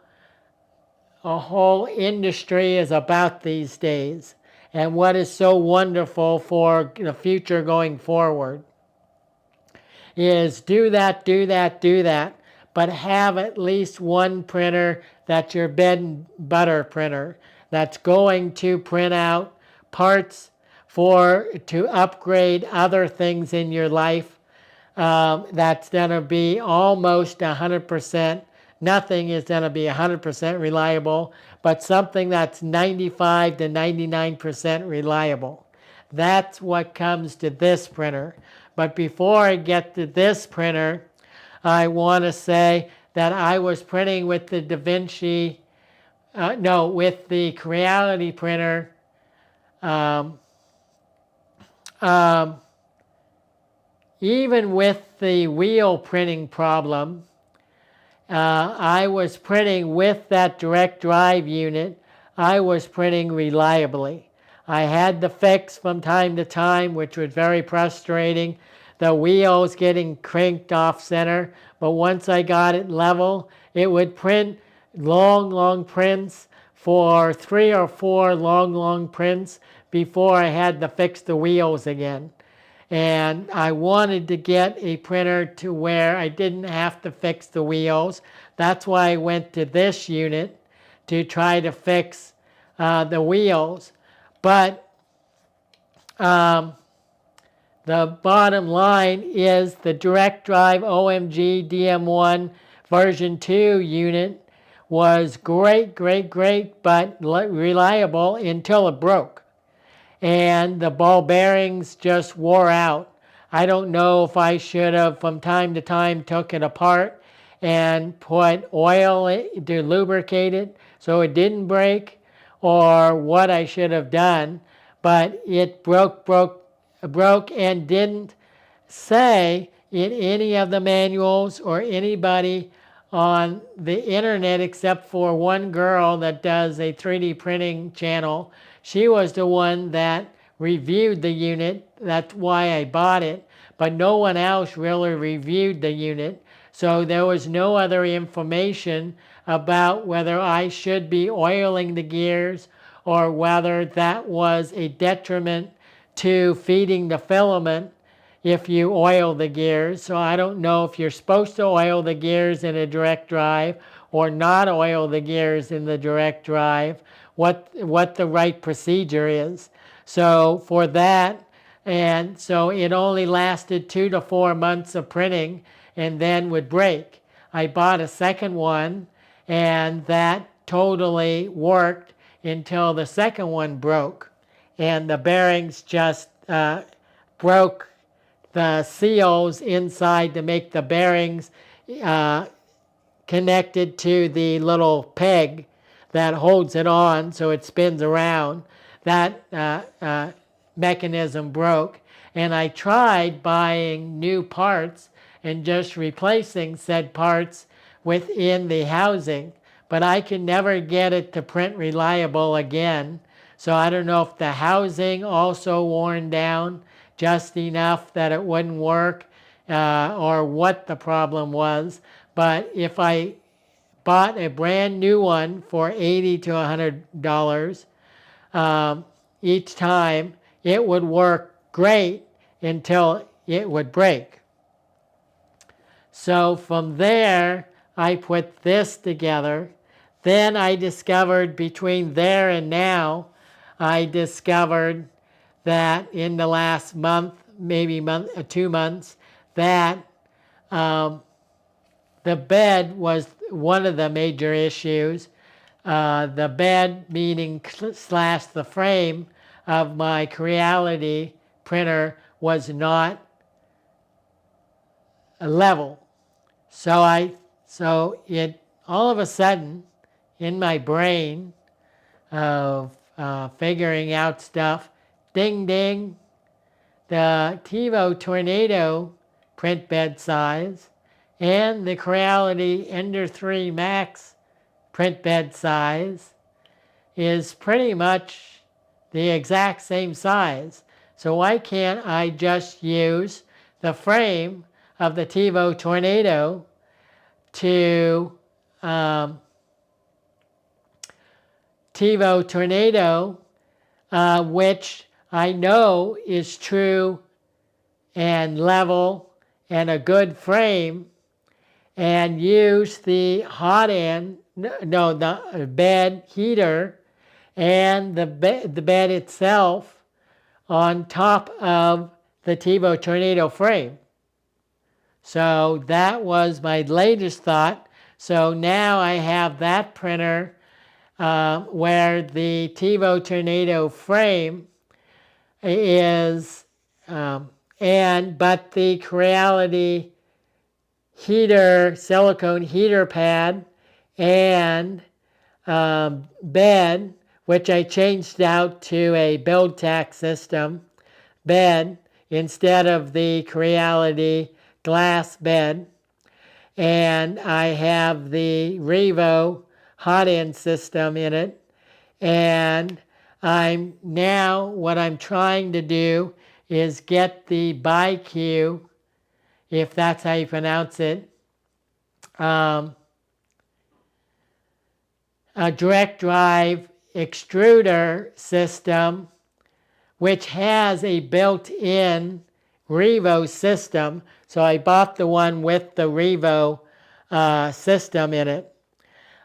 industry is about these days, and what is so wonderful for the future going forward is do that, but have at least one printer that's your bread and butter printer that's going to print out parts to upgrade other things in your life. That's going to be almost 100% nothing is going to be 100% reliable, but something that's 95 to 99% reliable. That's what comes to this printer. But before I get to this printer, I want to say that I was printing with the DaVinci, with the Creality printer. Um, um, Even with the wheel printing problem, I was printing with that direct drive unit. I was printing reliably. I had the fix from time to time, which was very frustrating. The wheels getting cranked off center, but once I got it level, it would print long prints for 3 or 4 long prints before I had to fix the wheels again. And I wanted to get a printer to where I didn't have to fix the wheels. That's why I went to this unit to try to fix the wheels. But the bottom line is the direct drive OMG DM1 version 2 unit was great, but reliable until it broke. And the ball bearings just wore out. I don't know if I should have from time to time took it apart and put oil to lubricate it so it didn't break, or what I should have done, but it broke and didn't say in any of the manuals or anybody on the internet except for one girl that does a 3D printing channel. She was the one that reviewed the unit. That's why I bought it. But no one else really reviewed the unit. So there was no other information about whether I should be oiling the gears or whether that was a detriment to feeding the filament if you oil the gears. So I don't know if you're supposed to oil the gears in a direct drive or not oil the gears in the direct drive, what the right procedure is. So for that, and so it only lasted 2 to 4 months of printing and then would break. I bought a second one and that totally worked until the second one broke. And the bearings just broke the seals inside to make the bearings connected to the little peg that holds it on so it spins around. That mechanism broke, and I tried buying new parts and just replacing said parts within the housing, but I can never get it to print reliable again. So I don't know if the housing also worn down just enough that it wouldn't work or what the problem was. But if I bought a brand new one for $80 to $100 each time, it would work great until it would break. So from there, I put this together. Then I discovered between there and now, I discovered that in the last month, maybe 2 months, that the bed was one of the major issues. The bed, meaning slash the frame of my Creality printer, was not level. So it all of a sudden in my brain of figuring out stuff, ding ding, the TiVo Tornado print bed size and the Creality Ender 3 Max print bed size is pretty much the exact same size. So why can't I just use the frame of the TiVo Tornado to TiVo Tornado, which I know is true and level and a good frame, and use the the bed heater and the bed itself on top of the TiVo Tornado frame. So that was my latest thought. So now I have that printer where the TiVo Tornado frame is, but the Creality heater, silicone heater pad and bed, which I changed out to a build-tack system bed instead of the Creality glass bed. And I have the Revo hot end system in it. And what I'm trying to do is get the BiQ, if that's how you pronounce it, a direct drive extruder system, which has a built-in Revo system. So I bought the one with the Revo system in it.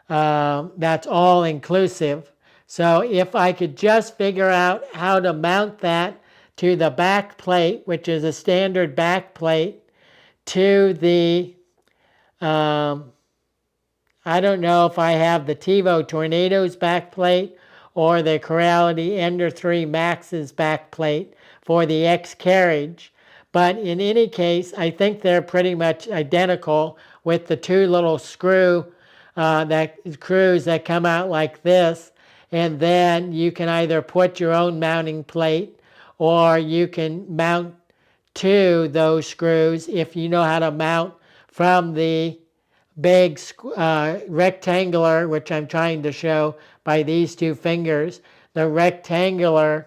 That's all inclusive. So if I could just figure out how to mount that to the back plate, which is a standard back plate, to the, I don't know if I have the TiVo Tornado's back plate or the Creality Ender 3 Max's back plate for the X carriage. But in any case, I think they're pretty much identical with the two little screws that come out like this. And then you can either put your own mounting plate or you can mount to those screws if you know how to mount from the big rectangular, which I'm trying to show by these two fingers, the rectangular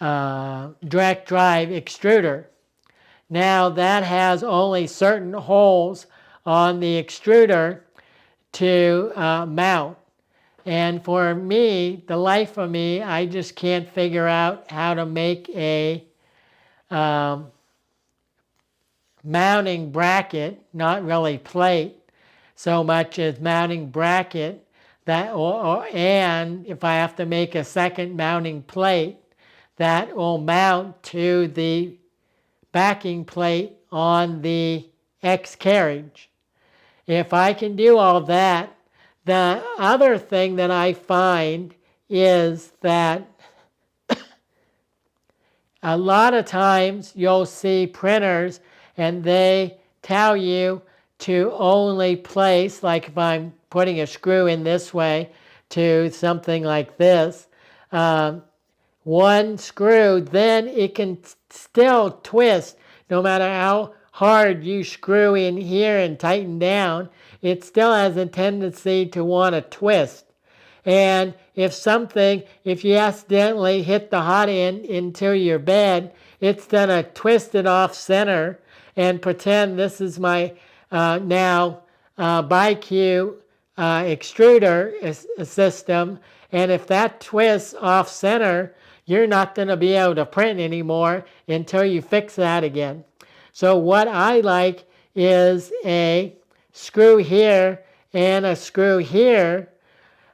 direct drive extruder. Now that has only certain holes on the extruder to mount. And for me, the life of me, I just can't figure out how to make a mounting bracket, not really plate, so much as mounting bracket, and if I have to make a second mounting plate, that will mount to the backing plate on the X carriage. If I can do all that, the other thing that I find is that a lot of times you'll see printers and they tell you to only place, like if I'm putting a screw in this way to something like this, one screw, then it can still twist no matter how hard you screw in here and tighten down. It still has a tendency to want to twist. And if you accidentally hit the hot end into your bed, it's going to twist it off center and pretend this is my now BiQ extruder system. And if that twists off center, you're not going to be able to print anymore until you fix that again. So what I like is a screw here and a screw here.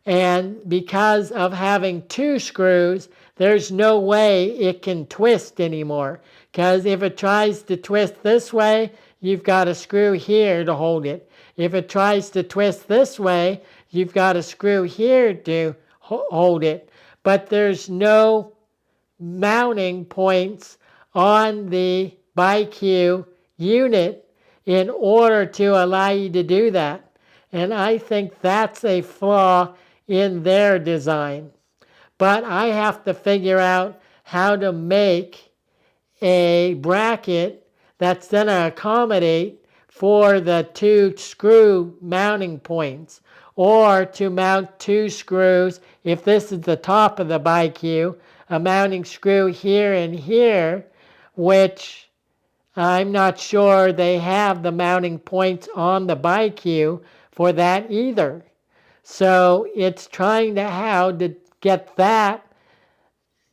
And because of having two screws, there's no way it can twist anymore. Because if it tries to twist this way, you've got a screw here to hold it. If it tries to twist this way, you've got a screw here to hold it. But there's no mounting points on the BiQ unit in order to allow you to do that. And I think that's a flaw in their design. But I have to figure out how to make a bracket that's going to accommodate for the two screw mounting points, or to mount two screws. If this is the top of the BiQ, a mounting screw here and here, which I'm not sure they have the mounting points on the BiQ for that either. So it's trying to how to get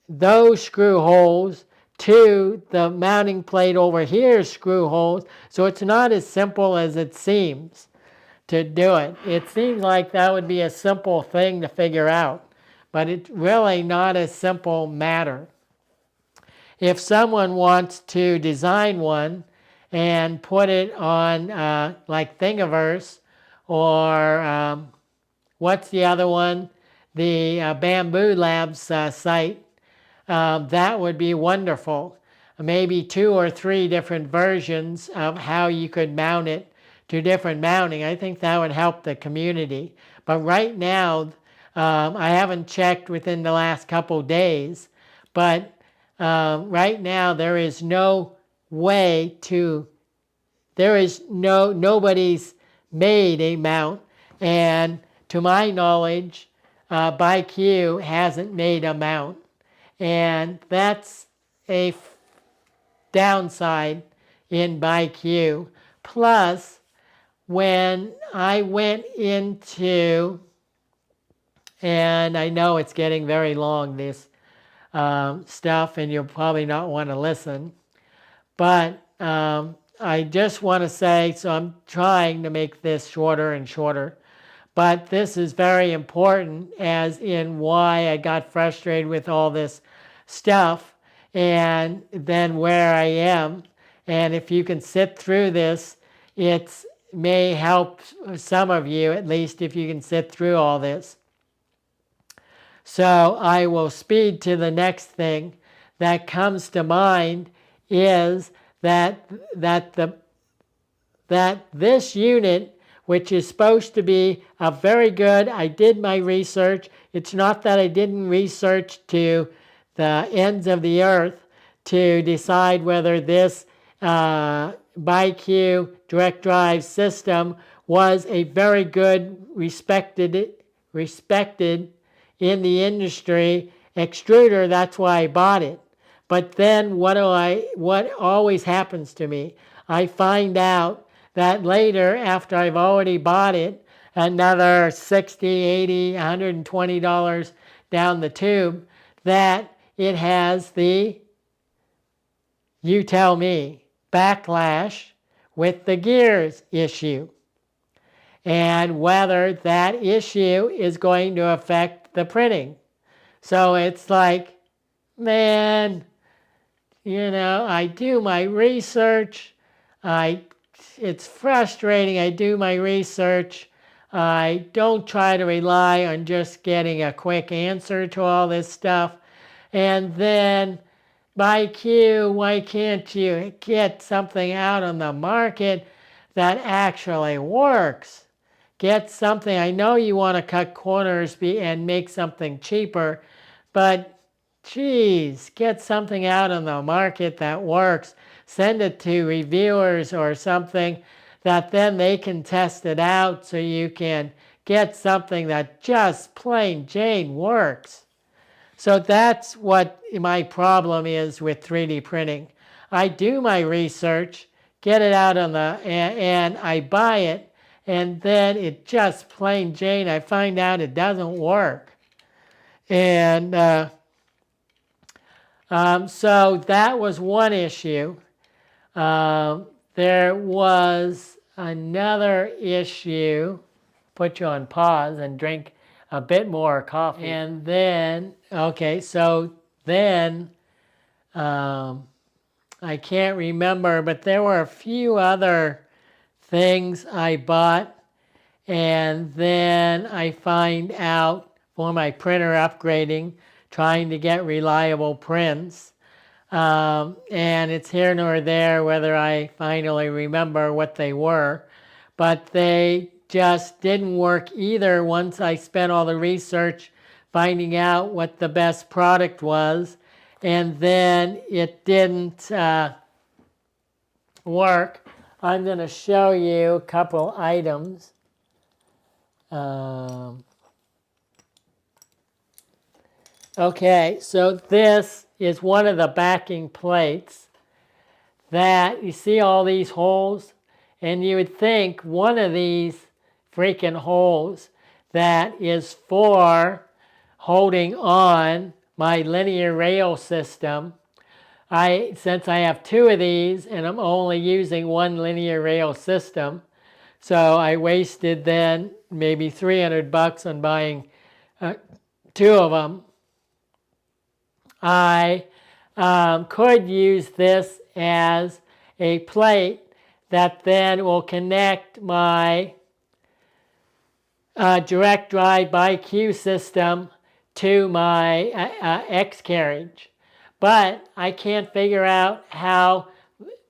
those screw holes to the mounting plate over here screw holes. So it's not as simple as it seems to do it. It seems like that would be a simple thing to figure out, but it's really not a simple matter. If someone wants to design one and put it on like Thingiverse or what's the other one? The Bambu Labs site. That would be wonderful. Maybe 2 or 3 different versions of how you could mount it to different mounting. I think that would help the community. But right now, I haven't checked within the last couple days, but right now there is no way to, nobody's made a mount, and to my knowledge, ByQ hasn't made a mount. And that's a downside in ByQ. Plus, when I went into, and I know it's getting very long, this stuff, and you'll probably not want to listen, but I just want to say, so I'm trying to make this shorter and shorter, but this is very important as in why I got frustrated with all this stuff and then where I am. And if you can sit through this, it may help some of you, at least if you can sit through all this. So I will speed to the next thing that comes to mind is that this unit, which is supposed to be a very good, I did my research. It's not that I didn't research to the ends of the earth to decide whether this ByQ direct drive system was a very good, respected in the industry extruder. That's why I bought it. But then what always happens to me? I find out that later, after I've already bought it, another $60, $80, $120 down the tube, that it has the, you tell me, backlash with the gears issue. And whether that issue is going to affect the printing. So it's like, man, I do my research. It's frustrating. I do my research. I don't try to rely on just getting a quick answer to all this stuff. And then, ByQ, why can't you get something out on the market that actually works? Get something, I know you want to cut corners and make something cheaper, but geez, get something out on the market that works. Send it to reviewers or something that then they can test it out so you can get something that just plain Jane works. So that's what my problem is with 3D printing. I do my research, get it out on and I buy it, and then it just plain Jane, I find out it doesn't work. And so that was one issue. There was another issue. Put you on pause and drink a bit more coffee. And then, okay, so then I can't remember, but there were a few other things I bought, and then I find out for my printer upgrading, trying to get reliable prints. And it's here nor there whether I finally remember what they were, but they just didn't work either once I spent all the research finding out what the best product was, and then it didn't work. I'm going to show you a couple items. Okay, so this is one of the backing plates that, you see all these holes? And you would think one of these freaking holes that is for holding on my linear rail system. Since I have 2 of these and I'm only using one linear rail system, so I wasted then maybe $300 on buying 2 of them. I could use this as a plate that then will connect my direct drive BQ system to my X carriage. But I can't figure out how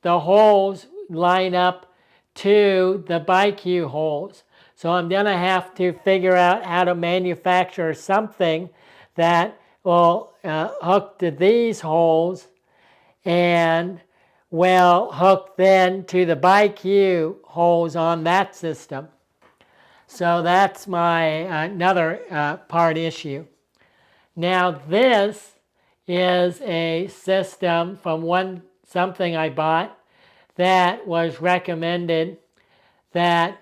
the holes line up to the BQ holes. So I'm going to have to figure out how to manufacture something that will hook to these holes and will hook then to the BQ holes on that system. So that's my another part issue. Now this is a system from something I bought that was recommended that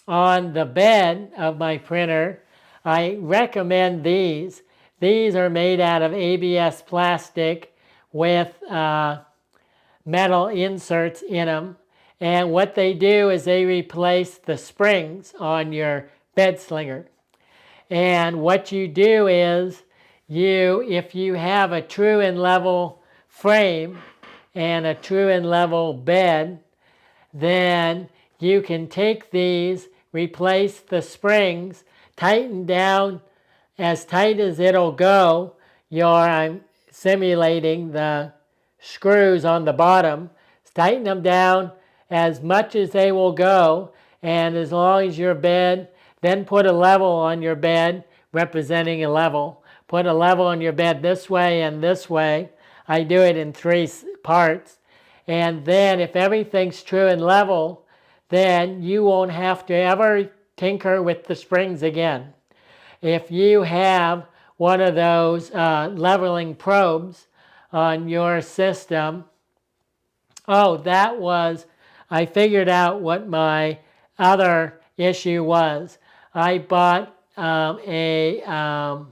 on the bed of my printer, I recommend these. These are made out of ABS plastic with metal inserts in them. And what they do is they replace the springs on your bed slinger. And what you do is if you have a true and level frame and a true and level bed, then you can take these, replace the springs, tighten down as tight as it'll go. I'm simulating the screws on the bottom. Tighten them down as much as they will go, and as long as your bed, then put a level on your bed representing a level. Put a level on your bed this way and this way. I do it in 3 parts. And then if everything's true and level, then you won't have to ever tinker with the springs again. If you have one of those leveling probes on your system, I figured out what my other issue was. I bought another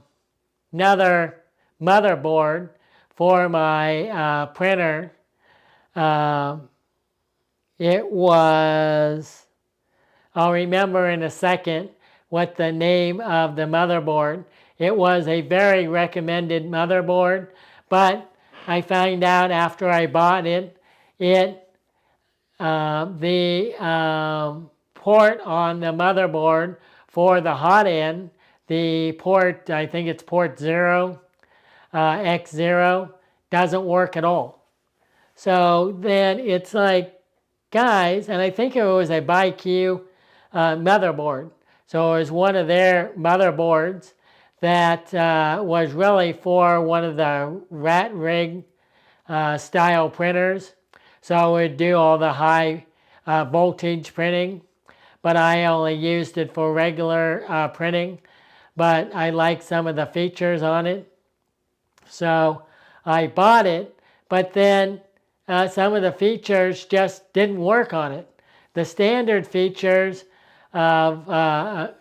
motherboard for my printer. It was, I'll remember in a second what the name of the motherboard. It was a very recommended motherboard, but I found out after I bought it, the port on the motherboard for the hot end, the port, I think it's port 0, X0, doesn't work at all. So then it's like, guys, and I think it was a BQ motherboard. So it was one of their motherboards that was really for one of the rat rig style printers. So I would do all the high voltage printing, but I only used it for regular printing. But I like some of the features on it. So I bought it, but then some of the features just didn't work on it. The standard features of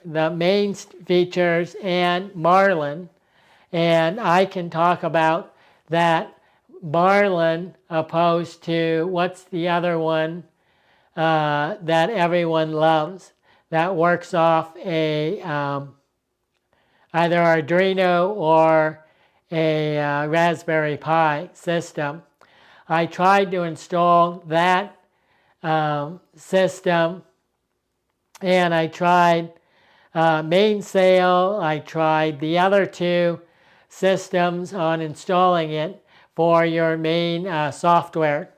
the main features and Marlin, and I can talk about that Marlin opposed to what's the other one that everyone loves that works off a either Arduino or a Raspberry Pi system. I tried to install that system, and I tried Mainsail. I tried the other 2 systems on installing it for your main software.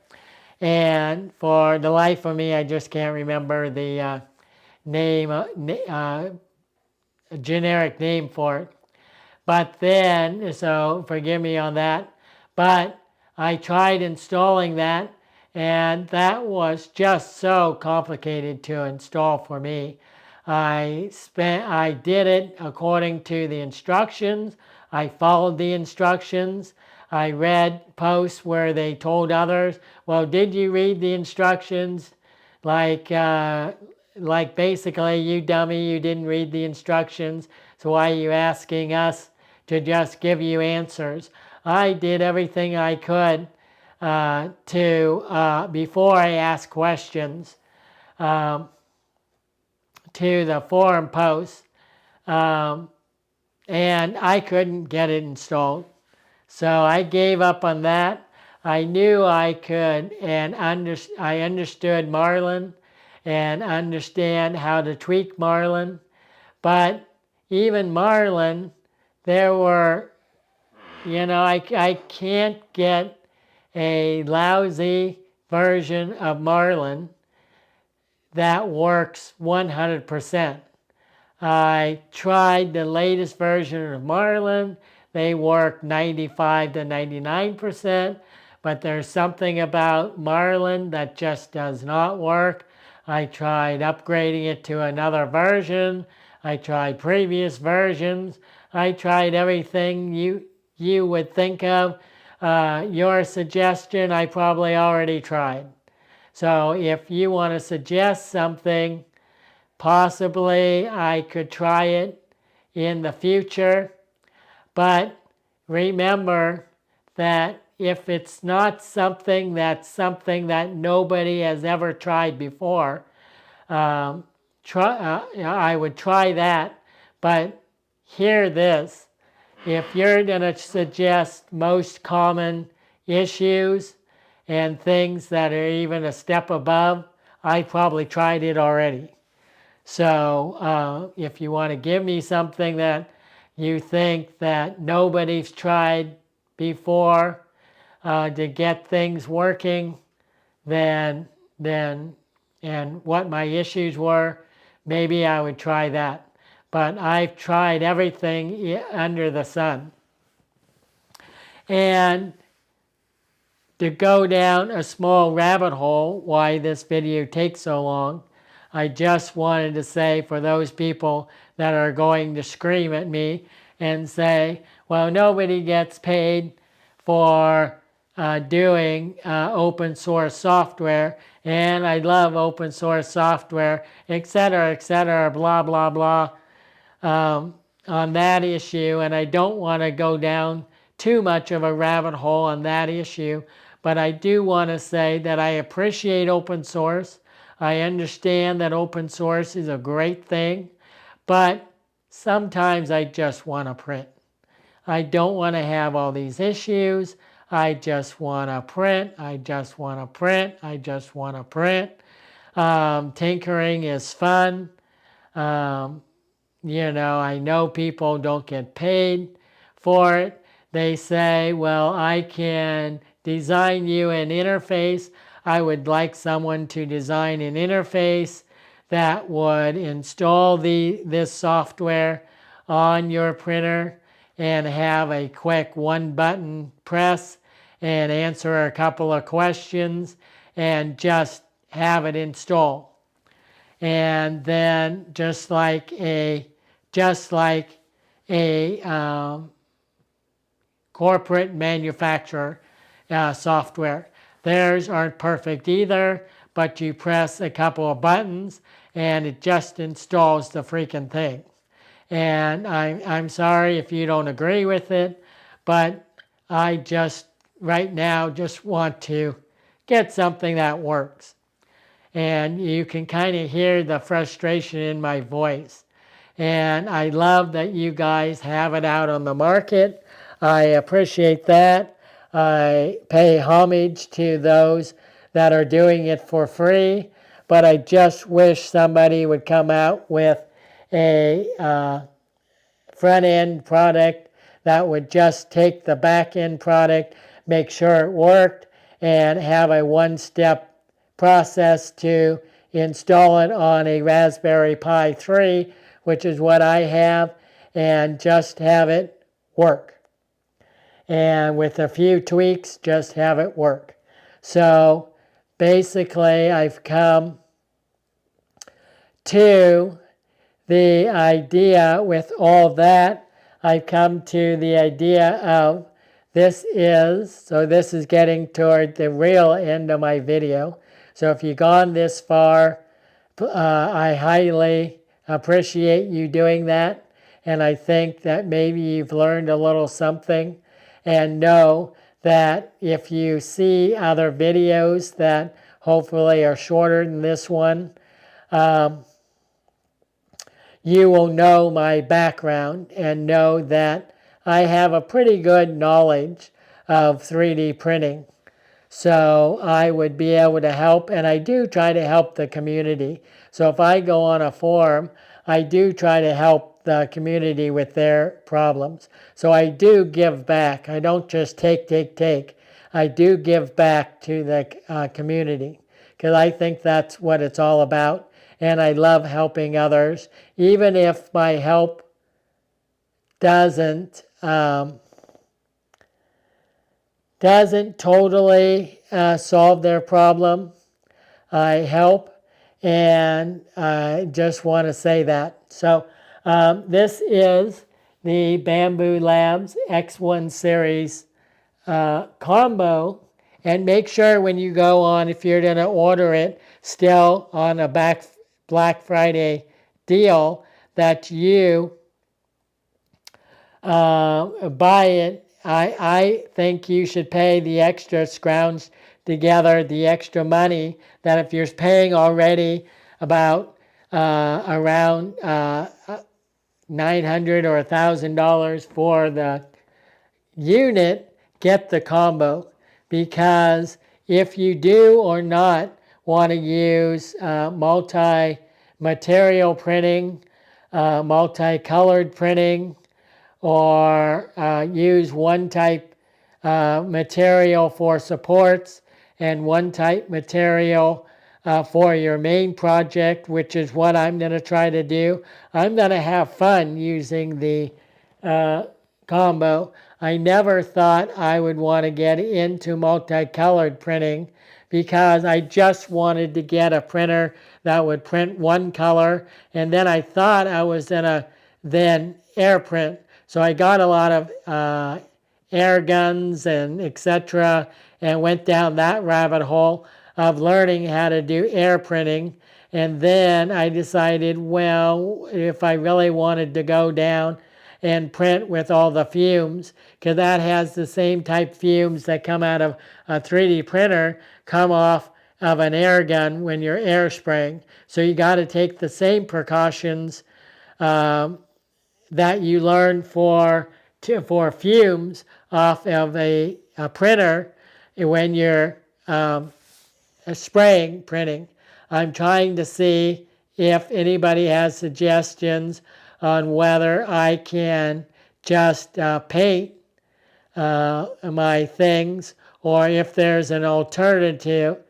And for the life of me, I just can't remember the generic name for it. But then, so forgive me on that, but I tried installing that, and that was just so complicated to install for me. I did it according to the instructions. I followed the instructions. I read posts where they told others, well, did you read the instructions? Like basically, you dummy, you didn't read the instructions, so why are you asking us to just give you answers? I did everything I could before I asked questions to the forum posts, and I couldn't get it installed. So I gave up on that. I knew I could, and I understood Marlin and understand how to tweak Marlin. But even Marlin, there were, I can't get a lousy version of Marlin that works 100%. I tried the latest version of Marlin. They work 95 to 99%, but there's something about Marlin that just does not work. I tried upgrading it to another version. I tried previous versions. I tried everything you would think of. Your suggestion I probably already tried. So if you want to suggest something, possibly I could try it in the future. But remember that if it's not something that's something that nobody has ever tried before, I would try that. But hear this. If you're going to suggest most common issues and things that are even a step above, I probably tried it already. So if you want to give me something that you think that nobody's tried before to get things working, then and what my issues were, maybe I would try that. But I've tried everything under the sun. And to go down a small rabbit hole, why this video takes so long, I just wanted to say for those people that are going to scream at me and say, well, nobody gets paid for doing open source software, and I love open source software, etc., blah, blah, blah, on that issue. And I don't want to go down too much of a rabbit hole on that issue, but I do want to say that I appreciate open source. I understand that open source is a great thing, but sometimes I just want to print. I don't want to have all these issues. I just want to print. I just want to print. I just want to print. Tinkering is fun. I know people don't get paid for it. They say, well, I can design you an interface. I would like someone to design an interface that would install this software on your printer and have a quick one-button press and answer a couple of questions and just have it install. And then just like a corporate manufacturer software. Theirs aren't perfect either, but you press a couple of buttons and it just installs the freaking thing. And I'm sorry if you don't agree with it, but I just right now just want to get something that works. And you can kind of hear the frustration in my voice. And I love that you guys have it out on the market. I appreciate that. I pay homage to those that are doing it for free, but I just wish somebody would come out with a front-end product that would just take the back-end product, make sure it worked, and have a one-step process to install it on a Raspberry Pi 3, which is what I have, and just have it work. And with a few tweaks, just have it work. So basically, I've come to the idea with all that. I've come to the idea of this is getting toward the real end of my video. So if you've gone this far, I highly appreciate you doing that. And I think that maybe you've learned a little something. And know that if you see other videos that hopefully are shorter than this one, you will know my background and know that I have a pretty good knowledge of 3D printing. So I would be able to help, and I do try to help the community. So if I go on a forum, I do try to help the community with their problems. So I do give back. I don't just take. I do give back to the community because I think that's what it's all about. And I love helping others, even if my help doesn't totally solve their problem. I help, and I just want to say that. So this is the Bambu Labs X1 series combo, and make sure when you go on, if you're going to order it still on a Black Friday deal, that you buy it. I think you should pay the extra, scrounge together the extra money that if you're paying already about around $900 or $1,000 for the unit, get the combo, because if you do or not want to use multi-material printing, multicolored printing, or use one type material for supports and one type material for your main project, which is what I'm going to try to do. I'm going to have fun using the combo. I never thought I would want to get into multicolored printing because I just wanted to get a printer that would print one color, and then I thought I was going to then air print. So I got a lot of air guns and etc. and went down that rabbit hole of learning how to do air printing. And then I decided, well, if I really wanted to go down and print with all the fumes, because that has the same type fumes that come out of a 3D printer, come off of an air gun when you're air spraying. So you got to take the same precautions that you learn for fumes off of a printer when you're spraying printing. I'm trying to see if anybody has suggestions on whether I can just paint my things, or if there's an alternative,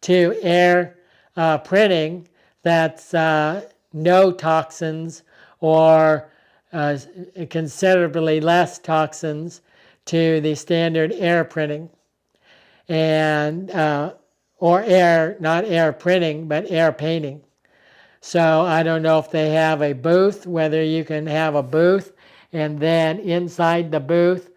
to air printing that's no toxins or considerably less toxins to the standard air printing, and or air, not air printing, but air painting. So I don't know if they have a booth, whether you can have a booth and then inside the booth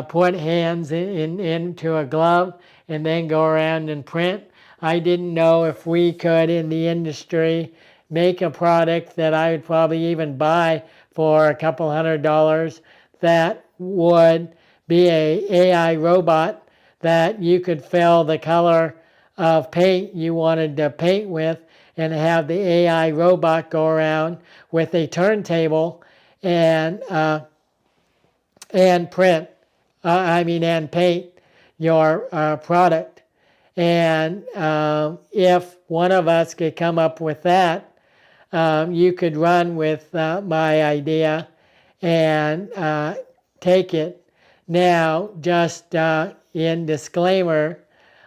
put hands into a glove and then go around and print. I didn't know if we could in the industry make a product that I would probably even buy for a couple $100 that would be a AI robot that you could fill the color of paint you wanted to paint with and have the AI robot go around with a turntable and print, and paint your product. And if one of us could come up with that, you could run with my idea and take it. Now, just in disclaimer,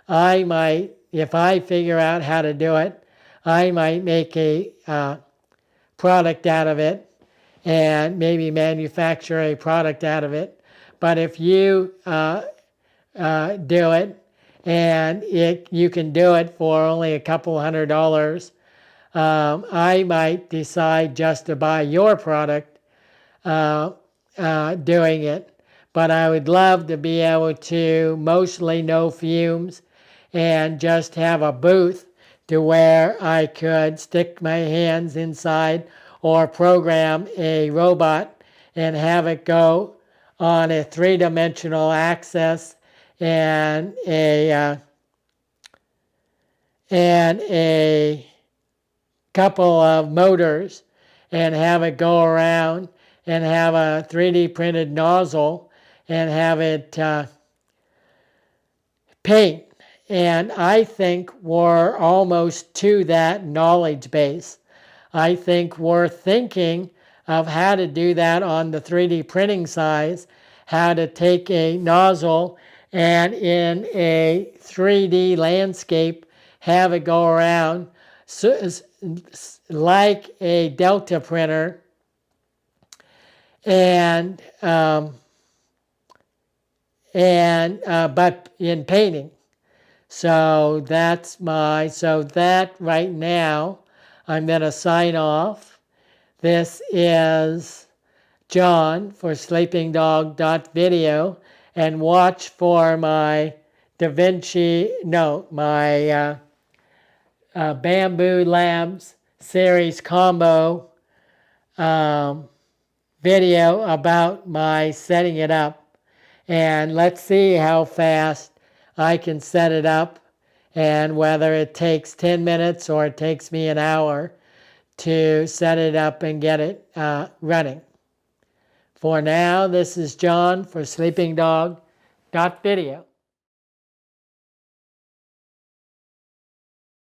I might, if I figure out how to do it, I might make a product out of it and maybe manufacture a product out of it. But if you do it, and you can do it for only a couple $100, I might decide just to buy your product doing it. But I would love to be able to mostly no fumes and just have a booth to where I could stick my hands inside or program a robot and have it go on a three-dimensional axis and a couple of motors, and have it go around and have a 3D printed nozzle and have it paint. And I think we're almost to that knowledge base. I think we're thinking of how to do that on the 3D printing side, how to take a nozzle and in a 3D landscape have it go around like a Delta printer, and but in painting. So that's that right now I'm going to sign off. This is John for sleepingdog.video, and watch for my my Bambu Labs series combo video about my setting it up. And let's see how fast I can set it up, and whether it takes 10 minutes or it takes me an hour to set it up and get it running. For now, this is John for sleepingdog.video.